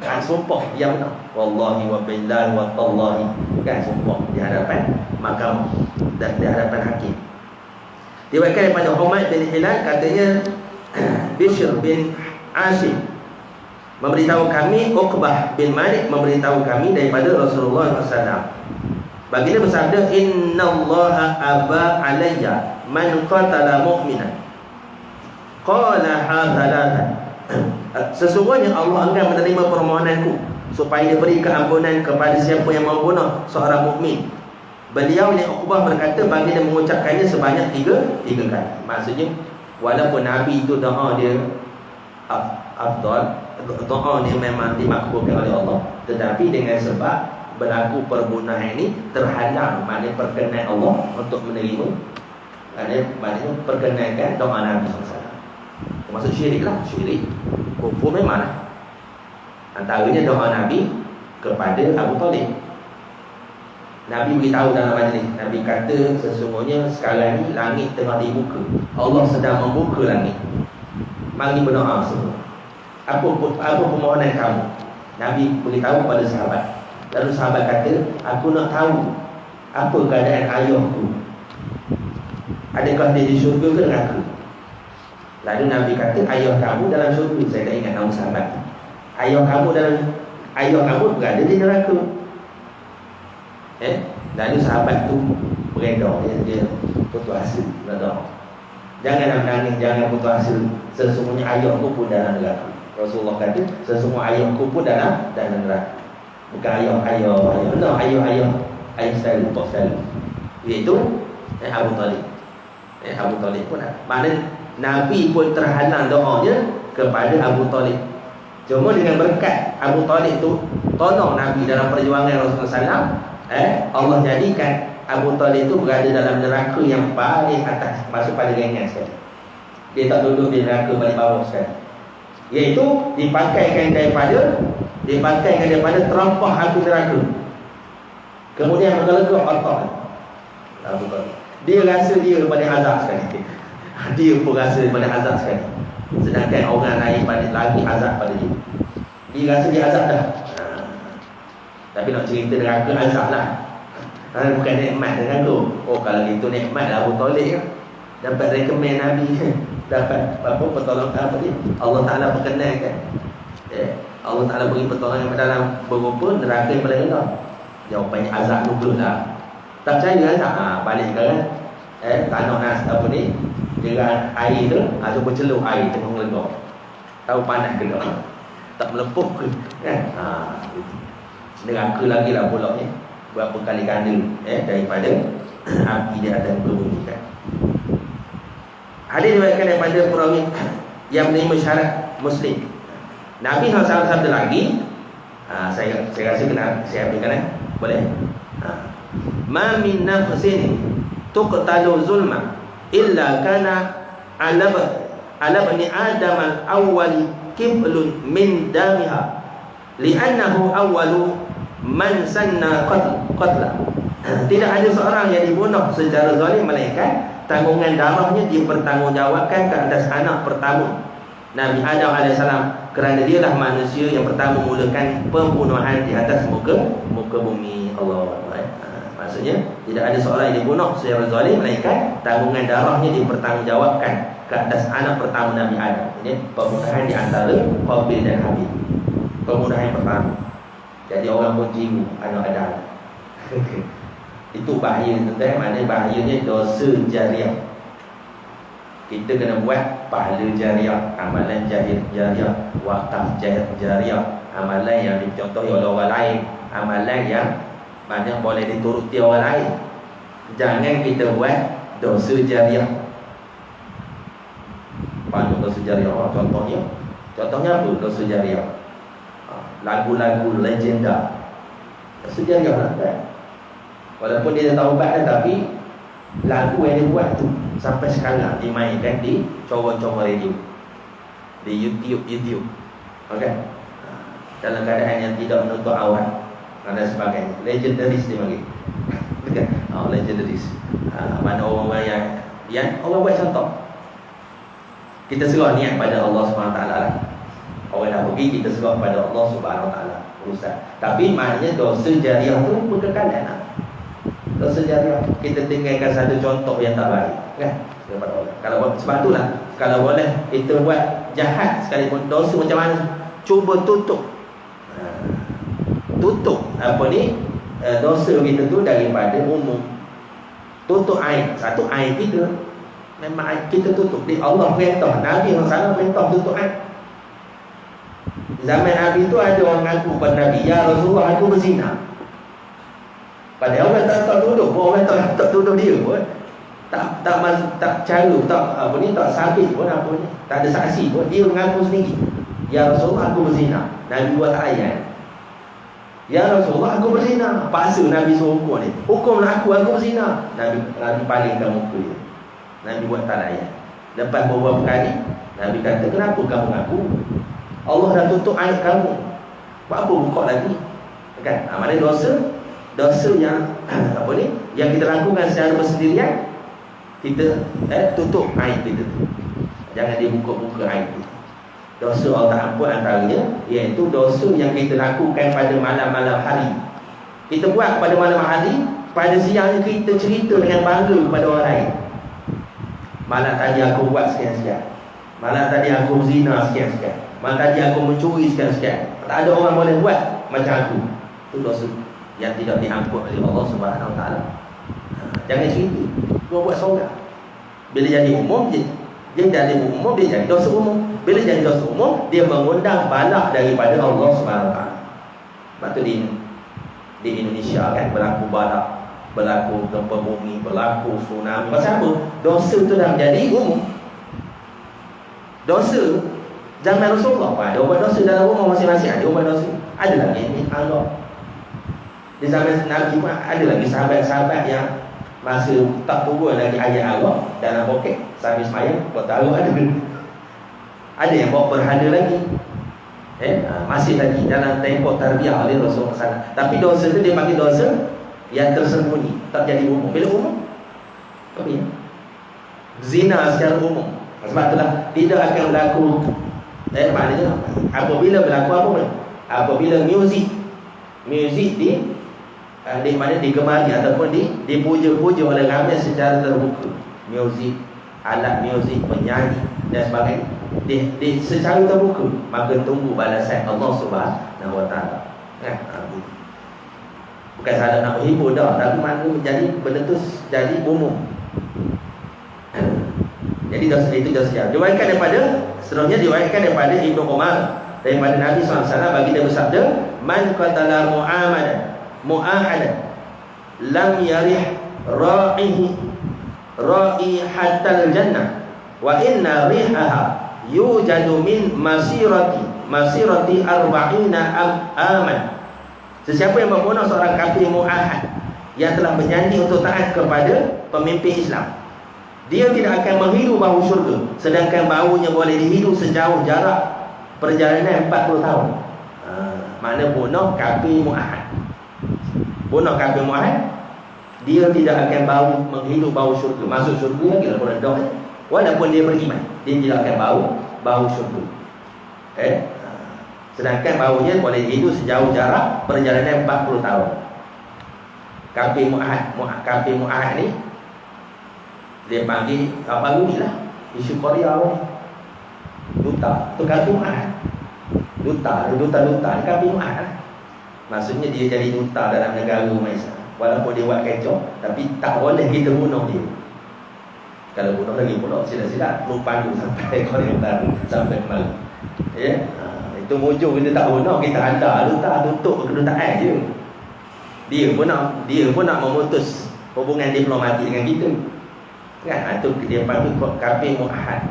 kan sumpah yang benar. Wallahi wa billahi wa tallahi. Kan sumpah di hadapan mahkamah dan di hadapan hakim. Diriwayatkan daripada Humaid bin Hilal, katanya Bishr bin Asim memberitahu kami, Uqbah bin Malik memberitahu kami daripada Rasulullah SAW. Baginda bersabda, innallaha aba alayya man qatala mu'minan qala hadalatan. Sesungguhnya Allah enggan menerima permohonanku supaya beri keampunan kepada siapa yang membunuh seorang mukmin. Beliau yang Uqbah berkata, baginda mengucapkannya sebanyak tiga kali. Maksudnya walaupun Nabi itu doa dia afdal, doa ni memang dimakbulkan oleh Allah, tetapi dengan sebab berlaku perbunuhan ini terhalang, maknanya perkenan Allah untuk menerima, maknanya perkenankan doa Nabi SAW. Termasuk syirik lah, syirik kufur memang lah. Antaranya doa Nabi kepada Abu Talib. Nabi beritahu dalam majlis, Nabi kata sesungguhnya sekarang ni langit tengah dibuka, Allah sedang membuka langit, mari berdoa semua. Apa permohonan kamu? Nabi beritahu kepada sahabat. Lalu sahabat kata, aku nak tahu apa keadaan ayahku, adakah dia di syurga ke neraka? Lalu Nabi kata, ayah kamu dalam syurga. Saya tak ingat nama sahabat. Ayah kamu berada di neraka. Lalu sahabat tu beredar, dia putus asa, berdoa, jangan menangis, jangan putus asa, sesungguhnya ayahku pun dalam neraka. Rasulullah kata, sesungguhnya ayahku pun dalam neraka. Bukan ayah sekali, untuk sekali, iaitu Abu Talib. Abu Talib pun ada. Maknanya Nabi pun terhalang doanya kepada Abu Talib. Cuma dengan berkat Abu Talib tu tolong Nabi dalam perjuangan Rasulullah SAW, Allah jadikan Abu Talib itu berada dalam neraka yang paling atas, masuk pada ringan sekali. Dia tak duduk di neraka paling bawah sekali, iaitu dipakaikan daripada terampah api neraka. Kemudian mengelegak Allah Abu Talib. Dia rasa dia paling azab sekali. Dia pun rasa pada azab sekali. Sedangkan orang lain pada lagi azab pada dia. Dia rasa dia azab dah. Tapi nak cerita neraka azab lah. Bukan nikmat neraka. Oh kalau gitu nikmat lah Abu Talib kan. Dapat rekomen Nabi kan. Dapat apa pertolongan apa dia. Allah Ta'ala perkenalkan. Allah Ta'ala beri pertolongan dalam berupa neraka yang paling rendah. Jawapannya azab nukul lah. Tak percaya azab. Balik sekarang tanah nas apa ni, jerat air tu, cuba celup air tengah melegak. Tahu panas ke tak? Tak melepuh ke kan? Neraka lagi lah pula ni, berapa kali ganda daripada api di atas berbunyi kan. Hadis diriwayatkan daripada perawi yang menerima syarat Muslim. Nabi SAW sabda lagi, saya rasa kena saya ambilkan boleh. Ma min nafsin tuqtalu zulma illa kana ala bani adam al-awwal kiflun min damiha li'annahu awwalu man sanna qatla. Tidak ada seorang yang dibunuh secara zalim melainkan tanggungan darahnya dipertanggungjawabkan ke atas anak pertama Nabi Adam AS, kerana dialah manusia yang pertama memulakan pembunuhan di atas muka bumi. Allah. Maksudnya tidak ada seorang yang dibunuh secara zalim melainkan tanggungan darahnya dipertanggungjawabkan ke atas anak pertama Nabi Adam. Ini pembunuhan di antara Qabil dan Habil. Pembunuhan yang pertama. Jadi orang pun tiru anak Adam. Itu bahaya tuan-tuan. Maknanya bahayanya dosa jariah. Kita kena buat pahala jariah, amalan jariah, wakaf jariah, amalan yang dicontohi oleh orang lain, amalan yang mana boleh dituruti orang lain. Jangan kita buat dosa jariah. Banyak dosa jariah. Contohnya apa dosa jariah? Lagu-lagu legenda. Dosa jariah lah kan? Walaupun dia dah taubat dah, tapi lagu yang dia buat tu sampai sekarang dimainkan di corong-corong radio, di YouTube. Okay? Dalam keadaan yang tidak menutup aurat dan sebagainya. Legendaris dia panggil. Legendaris. Mana orang-orang yang Allah buat contoh. Kita serah niat pada Allah SWT lah. Orang dah pergi, kita serah pada Allah SWT urusan. Tapi maknanya dosa jariah tu berkekalan lah. Dosa jariah, kita tinggalkan satu contoh yang tak baik kan? Kalau sebab itulah, kalau boleh kita buat jahat sekalipun dosa macam mana, cuba tutup apa ni, dosa kita tu daripada umum. Tutup aib. Satu aib kita, memang aib kita tutup. Allah perintah, Nabi SAW perintah tutup aib. Zaman Nabi tu ada orang ngaku pada Nabi, ya Rasulullah, aku berzina. Padahal orang tak tuduh, orang tak tuduh dia pun. Tak caru, tak sabit pun apa ni. Tak ada saksi pun, dia mengaku sendiri. Ya Rasulullah, aku berzina. Nabi buat ayat. Ya Rasulullah, aku berzina. Paksa Nabi suruh hukum ni. Hukumlah aku berzina. Nabi palingkan muka dia. Nabi buat ayat. Lepas beberapa kali Nabi kata, kenapa kamu ngaku? Allah dah tutup aib kamu. Buat apa buka lagi? Kan? Maknanya dosa yang apa ni, yang kita lakukan secara bersendirian, kita tutup aib kita tu. Jangan dibuka-buka aib tu. Dosa Allah tak ampun antaranya iaitu dosa yang kita lakukan pada malam-malam hari. Kita buat pada malam hari, pada siang kita cerita dengan bangga kepada orang lain. Malam tadi aku buat sekian-sekian. Malam tadi aku zina sekian-sekian. Malam tadi aku mencuri sekian-sekian. Tak ada orang boleh buat macam aku. Itu dosa yang tidak diampun oleh Allah Subhanahu Wa Taala. Jangan cerita. Kau buat solat. Bila jadi umum, dia jadi umum, dia jadi dosa umum. Bila jadi dosa umum, dia mengundang bala daripada Allah Subhanahu Wa Taala. Sebab tu di Indonesia kan berlaku bala, berlaku gempa bumi, berlaku tsunami. Pasal apa? Dosa tu dah menjadi umum. Dosa zaman Rasulullah ada ubat dosa dalam rumah masing-masing, ada ubat dosa. Ada lagi ni Allah. Di zaman Nabi pun ada lagi sahabat-sahabat yang masa tak turun lagi ayat Allah dalam poket sambil semayang, kau tahu ada yang bawa berhala lagi. Masih lagi dalam tempoh tarbiyah oleh Rasulullah SAW. Tapi dosa tu dia panggil dosa yang tersembunyi, tak jadi umum. Bila umum, apa ya? zina secara umum. Sebab itulah tidak akan berlaku. Maknanya apabila berlaku apa pun, apabila muzik di mana digemari ataupun dipuja-puja oleh ramai secara terbuka, muzik, alat muzik, penyanyi dan sebagainya, secara terbuka, maka tunggu balasan Allah Subhanahu Wa Taala. Bukan salah nak menghibur dah, tapi mana menjadi benda tu jadi umum. Jadi dosa itu dosa. Diriwayatkan daripada, seterusnya diriwayatkan daripada Ibnu Umar, daripada Nabi SAW, bagi dia bersabda, man qatala mu'ahadan lam yarih ra'ihatal jannah wa inna rihaha yujadu min masirati arba'ina aman. Sesiapa yang membunuh seorang kafir mu'ahad yang telah berjanji untuk taat kepada pemimpin Islam, dia tidak akan menghidu bau syurga, sedangkan baunya boleh dihidu sejauh jarak perjalanan 40 tahun. Makna bunuh kafir mu'ahad. Bunuh kafir mu'ahad, dia tidak akan menghidu bau syurga. Masuk syurga lagi lah pun, walaupun dia beriman, dia tidak akan bau syurga. Sedangkan baunya boleh dihidu sejauh jarak perjalanan 40 tahun. Kafir mu'ahad ni dia panggil baru ni lah, isu Korea ni, duta tu kafir mu'ahad. Duta kafir mu'ahad. Maksudnya dia jadi duta dalam negara umat Islam, walaupun dia buat kecoh, tapi tak boleh kita bunuh dia. Kalau bunuh lagi pula sila-sila perlu pandu sampai Korea Utara, sampai kemari. Itu mujur kita tak bunuh, kita hantar duta tutup kedutaan je. Dia pun nak memutus hubungan diplomatik dengan kita. Kan? Itu dia panggil kafir mu'ahad.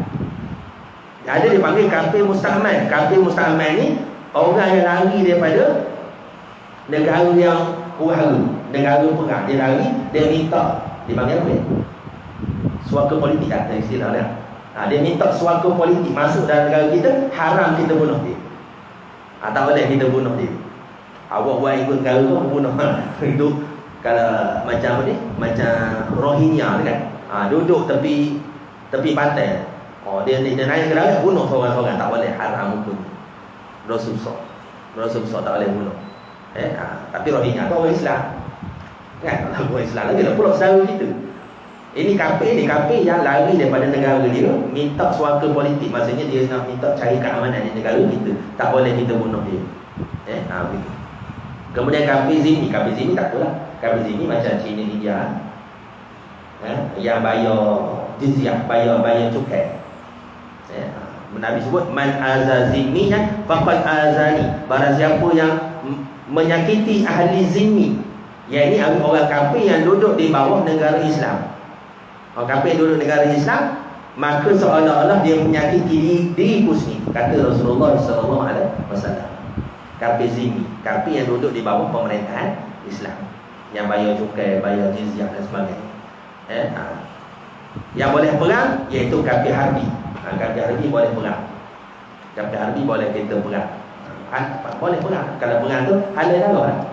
Ada dia panggil kafir musta'man. Kafir musta'man ni orang yang lari daripada negara yang huru-hara, negara perang. Dia lari, dia minta, dia panggil apa? Suaka politik lah, istilah dia. Dia minta suaka politik masuk dalam negara kita, haram kita bunuh dia. Tak boleh kita bunuh dia. Awak buat ikut negara tu, bunuh. Itu kalau macam apa ni? Macam Rohingya kan? Duduk tepi pantai. Dia naik ke darat, bunuh seorang-seorang, tak boleh, haram hukum. Dosa besar tak boleh bunuh. Tapi Rohingya tu orang Islam. Kan? Orang Islam lagi lah pula saudara kita. Ini kafir yang lari daripada negara dia, minta suaka politik. Maksudnya dia nak minta cari keamanan di negara kita, tak boleh kita bunuh dia. Begitu. Kemudian kafir zimmi tak apalah. Kafir zimmi macam China, India, yang bayar jizyah, bayar cukai. Nabi sebut man azazimi faqad azani. Barang siapa yang menyakiti ahli zimmi, yakni orang kafir yang duduk di bawah negara Islam. Orang kafir yang duduk negara Islam, maka seolah-olah dia menyakiti diriku sendiri, kata Rasulullah SAW. Kafir zimmi, kafir yang duduk di bawah pemerintahan Islam, yang bayar cukai, bayar jizyah dan sebagainya. Yang boleh perang iaitu kafir harbi. Kafir harbi boleh perang. Kafir harbi boleh kita perang. Boleh perang. Kalau perang tu halal darah.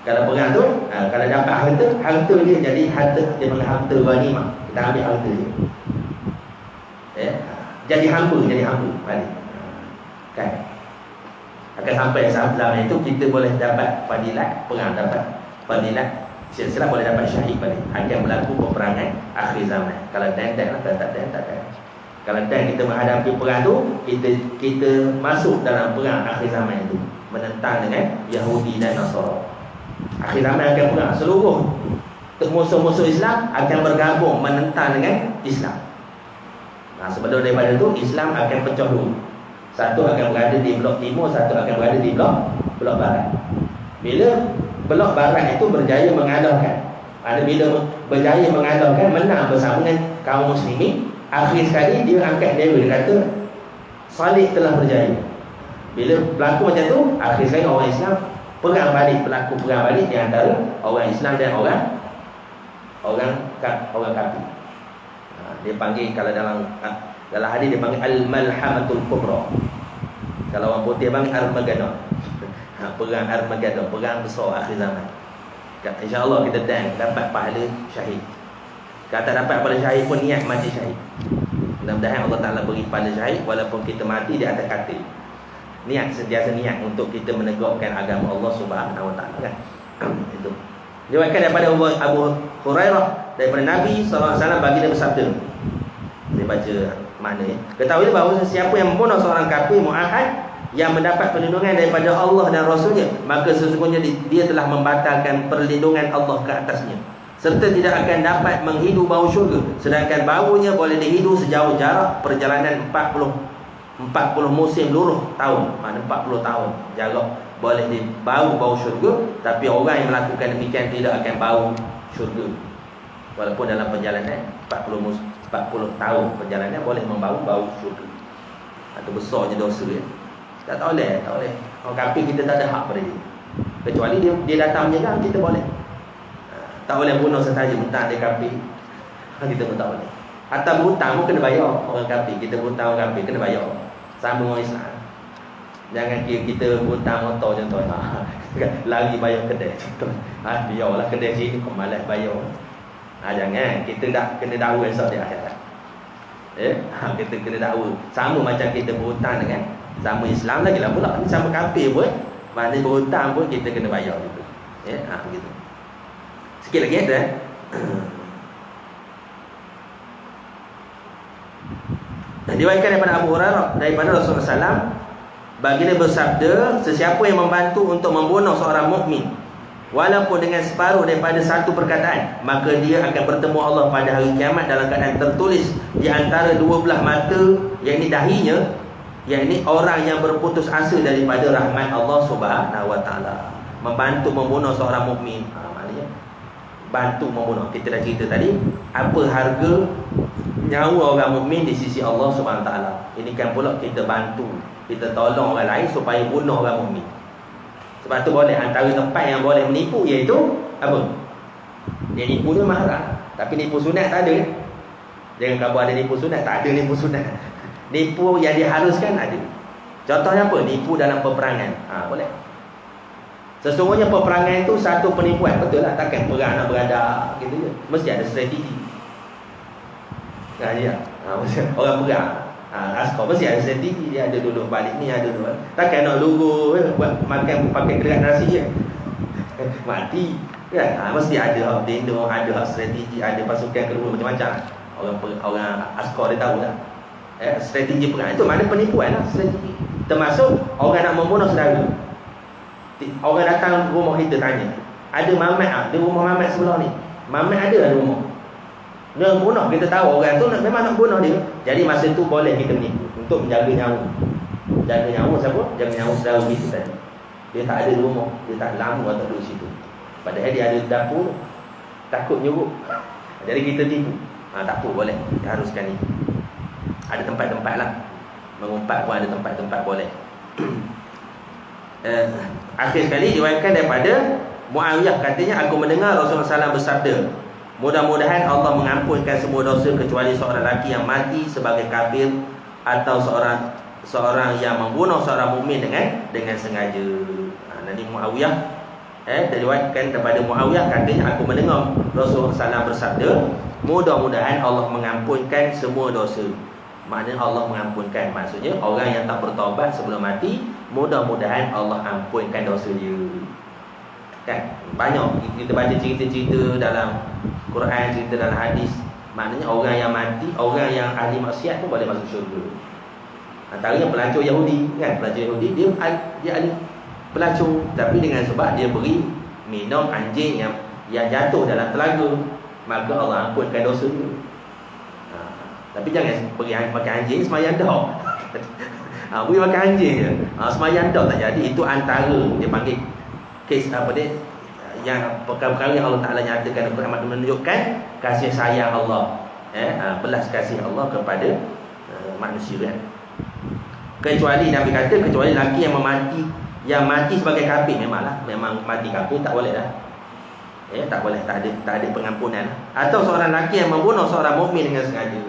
Kalau perang tu kalau dapat harta dia jadi harta, dia panggil harta ghanimah. Kita ambil harta dia. Jadi hamba balik. Kan? Akan sampai zaman itu kita boleh dapat fadilat perang, dapat fadilat silsilah, boleh dapat syahid balik. Akan berlaku peperangan akhir zaman. Kalau dan lah, kalau tak dan. Kalau dan kita menghadapi perang tu, kita masuk dalam perang akhir zaman itu, menentang dengan Yahudi dan Nasara. Akhir zaman akan perang. Seluruh musuh-musuh Islam akan bergabung menentang dengan Islam. Sebelum daripada itu, Islam akan pecah dulu. Satu akan berada di blok timur, satu akan berada di blok barat. Bila blok barat itu berjaya mengalahkan, bila berjaya mengalahkan, menang bersama dengan kaum muslimin, akhir sekali dia angkat dewa, dia kata Salih telah berjaya. Bila berlaku macam tu, akhir sekali orang Islam berlaku perang balik di antara orang Islam dan orang kafir. Dia panggil, kalau dalam hadis dia panggil al-malhamatul kubra. Kalau orang putih panggil Armageddon. Perang Armageddon, perang besar akhir zaman. InsyaAllah kita dapat pahala syahid. Kalau tak dapat pahala syahid pun niat mati syahid. Mudah-mudahan Allah Ta'ala beri pahala syahid walaupun kita mati di atas katil. Niat, sentiasa niat untuk kita menegakkan agama Allah Subhanahu Wa Ta'ala kan. Itu. Diriwayatkan daripada Abu Hurairah daripada Nabi SAW baginda bersabda. Saya baca makna ya. Ketahuilah bahawa siapa yang membunuh seorang kafir mu'ahad yang mendapat perlindungan daripada Allah dan Rasulnya, maka sesungguhnya dia telah membatalkan perlindungan Allah ke atasnya, serta tidak akan dapat menghidu bau syurga, sedangkan baunya boleh dihidu sejauh jarak perjalanan 40 musim luruh tahun. Mana 40 tahun jarak boleh bau syurga, tapi orang yang melakukan demikian tidak akan bau syurga walaupun dalam perjalanan 40 tahun perjalanan boleh membau bau syurga. Atau besarnya dosa ya. Tak boleh. Orang kafir kita tak ada hak pada dia. Kecuali dia datang menyerang, kita boleh. Tak boleh bunuh setaja mentang dia kafir. Kita pun tak boleh. Atau berhutang pun kena bayar. Orang kafir, kita berhutang orang kafir kena bayar. Sama orang Islam. Jangan kira kita berhutang motor contoh. Lari bayar kedai contoh. Biarlah kedai sini kau malas bayar. Jangan. Kita dah kena dakwa esok di akhirat. Kita kena dakwa. Sama macam kita berhutang dengan sama Islam lagi lah pula. Sama kafir pun, maknanya berhutang pun kita kena bayar gitu. Begitu. Sikit lagi ada. Diriwayatkan daripada Abu Hurairah daripada Rasulullah SAW, baginda bersabda, sesiapa yang membantu untuk membunuh seorang mukmin walaupun dengan separuh daripada satu perkataan, maka dia akan bertemu Allah pada hari kiamat dalam keadaan tertulis di antara dua belah mata, yakni dahinya, yakni orang yang berputus asa daripada rahmat Allah Subhanahu Wa Ta'ala. Membantu membunuh seorang mukmin, maknanya bantu membunuh. Kita dah cerita tadi apa harga nyawa orang mukmin di sisi Allah Subhanahu Wa Ta'ala. Ini kan pula kita bantu, kita tolong orang lain supaya bunuh orang mukmin. Sebab tu boleh, antara tempat yang boleh menipu iaitu apa? Dia nipu dia marah, tapi nipu sunat tak ada. Jangan kamu ada nipu sunat, tak ada nipu sunat. Nipu yang diharuskan ada. Contohnya apa? Nipu dalam peperangan. Boleh. Sesungguhnya peperangan itu satu penipuan. Betul lah. Takkan perang nak beradak gitu je. Mesti ada strategi. Orang perang, askar mesti ada strategi. Dia ada duduk balik ni, ada duduk. Takkan nak lugu buat makan pakai gerak nasi je. Mati kan? Mesti ada hak tendor, ada hak strategi, ada pasukan kedua macam-macam. Orang askar dia tahu tak? Strategi perang itu mana penipuan lah, strategi. Termasuk orang nak membunuh saudara. Orang datang rumah kita tanya, ada mamat di rumah mamat sebelah ni. Mamat ada di rumah. Dia bunuh, kita tahu orang tu memang nak bunuh dia. Jadi masa tu boleh kita menipu untuk menjaga nyawa. Jaga nyawa siapa? Jaga nyawa saudara kita tadi. Dia tak ada di rumah, dia tak lama atau duduk situ. Padahal dia ada di dapur, takut nyuruk. Jadi kita tipu. Tak apa, boleh. Dia haruskan itu. Ada tempat-tempat lah. Mengumpat pun ada tempat-tempat boleh. Akhir sekali diriwayatkan daripada Muawiyah, katanya aku mendengar Rasulullah SAW bersabda, mudah-mudahan Allah mengampunkan semua dosa kecuali seorang lelaki yang mati sebagai kafir atau seorang yang membunuh seorang mukmin dengan sengaja. Nanti Muawiyah diriwayatkan daripada Muawiyah, katanya aku mendengar Rasulullah SAW bersabda, mudah-mudahan Allah mengampunkan semua dosa. Maknanya Allah mengampunkan, maksudnya orang yang tak bertaubat sebelum mati, mudah-mudahan Allah ampunkan dosa dia. Kan? Banyak kita baca cerita-cerita dalam Quran, cerita dalam hadis. Maknanya orang yang mati, orang yang ahli maksiat pun boleh masuk syurga. Antaranya pelacur Yahudi, kan? Pelacur Yahudi dia ahli pelacur, tapi dengan sebab dia beri minum anjing yang jatuh dalam telaga, maka Allah ampunkan dosa dia. Tapi jangan beri makan anjing semayang dah. Beri makan anjing je. Semayang dah tak jadi. Itu antara dia panggil kes apa dia, yang perkara-perkara yang Allah Ta'ala nyatakan dalam Quran menunjukkan kasih sayang Allah, belas kasih Allah kepada manusia kan? Kecuali Nabi kata, kecuali lelaki yang mati sebagai kafir, memang mati kafir, tak boleh dah. Tak boleh, tak ada pengampunan. Atau seorang lelaki yang membunuh seorang mukmin dengan sengaja.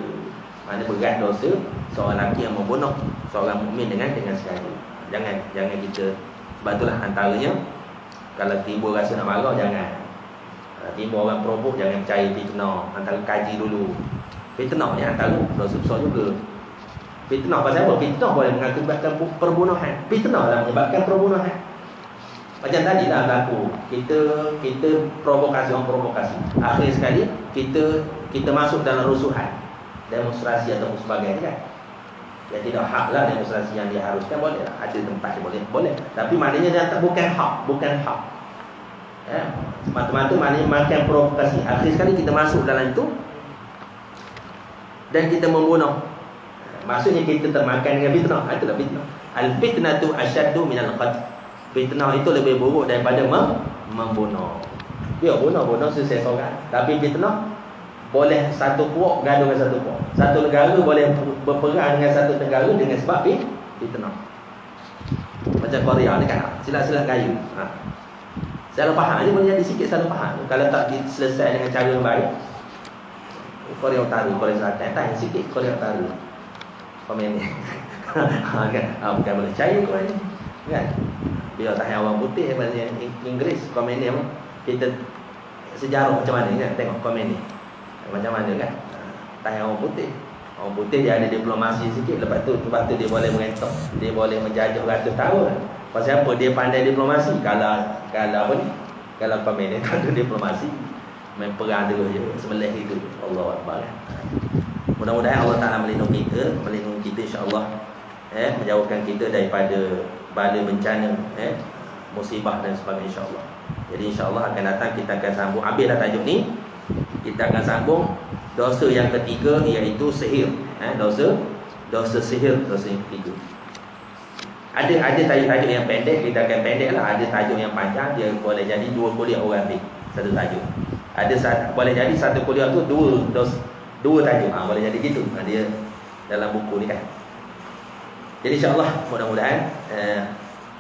Mana berat dosa seorang lelaki yang membunuh seorang mukmin dengan sengaja. Jangan kita, sebab itulah antaranya kalau timbul rasa nak marah, jangan. Timbul orang perobok jangan percaya fitnah. Antara kaji dulu. Fitnah ni antara dosa besar juga. Fitnah pasal apa? Fitnah boleh mengakibatkan perbunuhan. Fitnah lah menyebabkan perbunuhan. Macam tadi lah berlaku. Kita provokasi, orang provokasi. Akhir sekali kita masuk dalam rusuhan, demonstrasi atau sebagainya kan. Ya tidak hak lah demonstrasi yang diharuskan, boleh lah. Ada tempat boleh. Tapi maknanya dia bukan hak. Ya, semata-mata maknanya makan provokasi. Akhir sekali kita masuk dalam itu dan kita membunuh. Maksudnya kita termakan dengan fitnah. Itulah fitnah. Al-fitnatu asyaddu minal qatl. Fitnah itu lebih buruk daripada membunuh. Ya, bunuh selesai seorang. Tapi fitnah boleh satu puak gaduh dengan satu puak. Satu negara boleh berperang dengan satu negara dengan sebab fitnah. Macam Korea ni kan, silat-silat kayu. Salah faham ni boleh jadi sikit salah faham. Kalau tak diselesaikan dengan cara yang baik. Korea Utara, Korea Selatan, tak sikit Korea Utara. Komen ni. Bukan boleh percaya kau ni. Kan? Bila tahan orang putih bahasa Inggeris, komen ni kita sejarah macam mana kan? Tengok komen ni. Macam mana kan? Tahan orang putih. Orang putih dia ada diplomasi sikit, lepas tu dia boleh mengentok. Dia boleh menjajah ratus tahun. Pasal apa? Dia pandai diplomasi. Kalau apa ni? Kalau komen ni tak ada diplomasi, main perang dulu je, sembelih itu. Allahu Akbar. Mudah-mudahan Allah Taala melindungi kita insya-Allah, menjauhkan kita daripada bala bencana, musibah dan sebagainya insya-Allah. Jadi insya-Allah akan datang kita akan sambung, habislah tajuk ni. Kita akan sambung dosa yang ketiga, iaitu sihir. Dosa sihir, dosa yang ketiga. Ada tajuk yang pendek, kita akan pendek lah. Ada tajuk yang panjang, dia boleh jadi 2 kuliah orang ambil satu tajuk. Boleh jadi satu kuliah tu dua tajuk. Boleh jadi gitu. Dia dalam buku ni kan. Jadi insya-Allah mudah-mudahan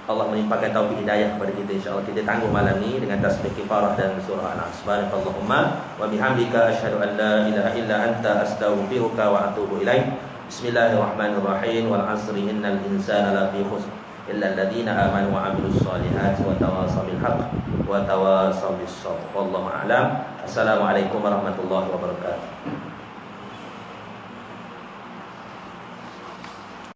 Allah melimpahkan taufik hidayah kepada kita insya-Allah. Kita tangguh malam ni dengan tasbih kifarah dan surah Al-Asr. Subhanakallahumma wa bihamdika asyhadu an la ilaha illa anta astaghfiruka wa atubu ilaik. Bismillahirrahmanirrahim. Wal 'asri innal insana lafi khusr illa alladziina aamanu wa 'amilus solihati wa tawassaw bil haqq wa tawassaw bis sabr. Wallahu a'lam. Assalamualaikum warahmatullahi wabarakatuh.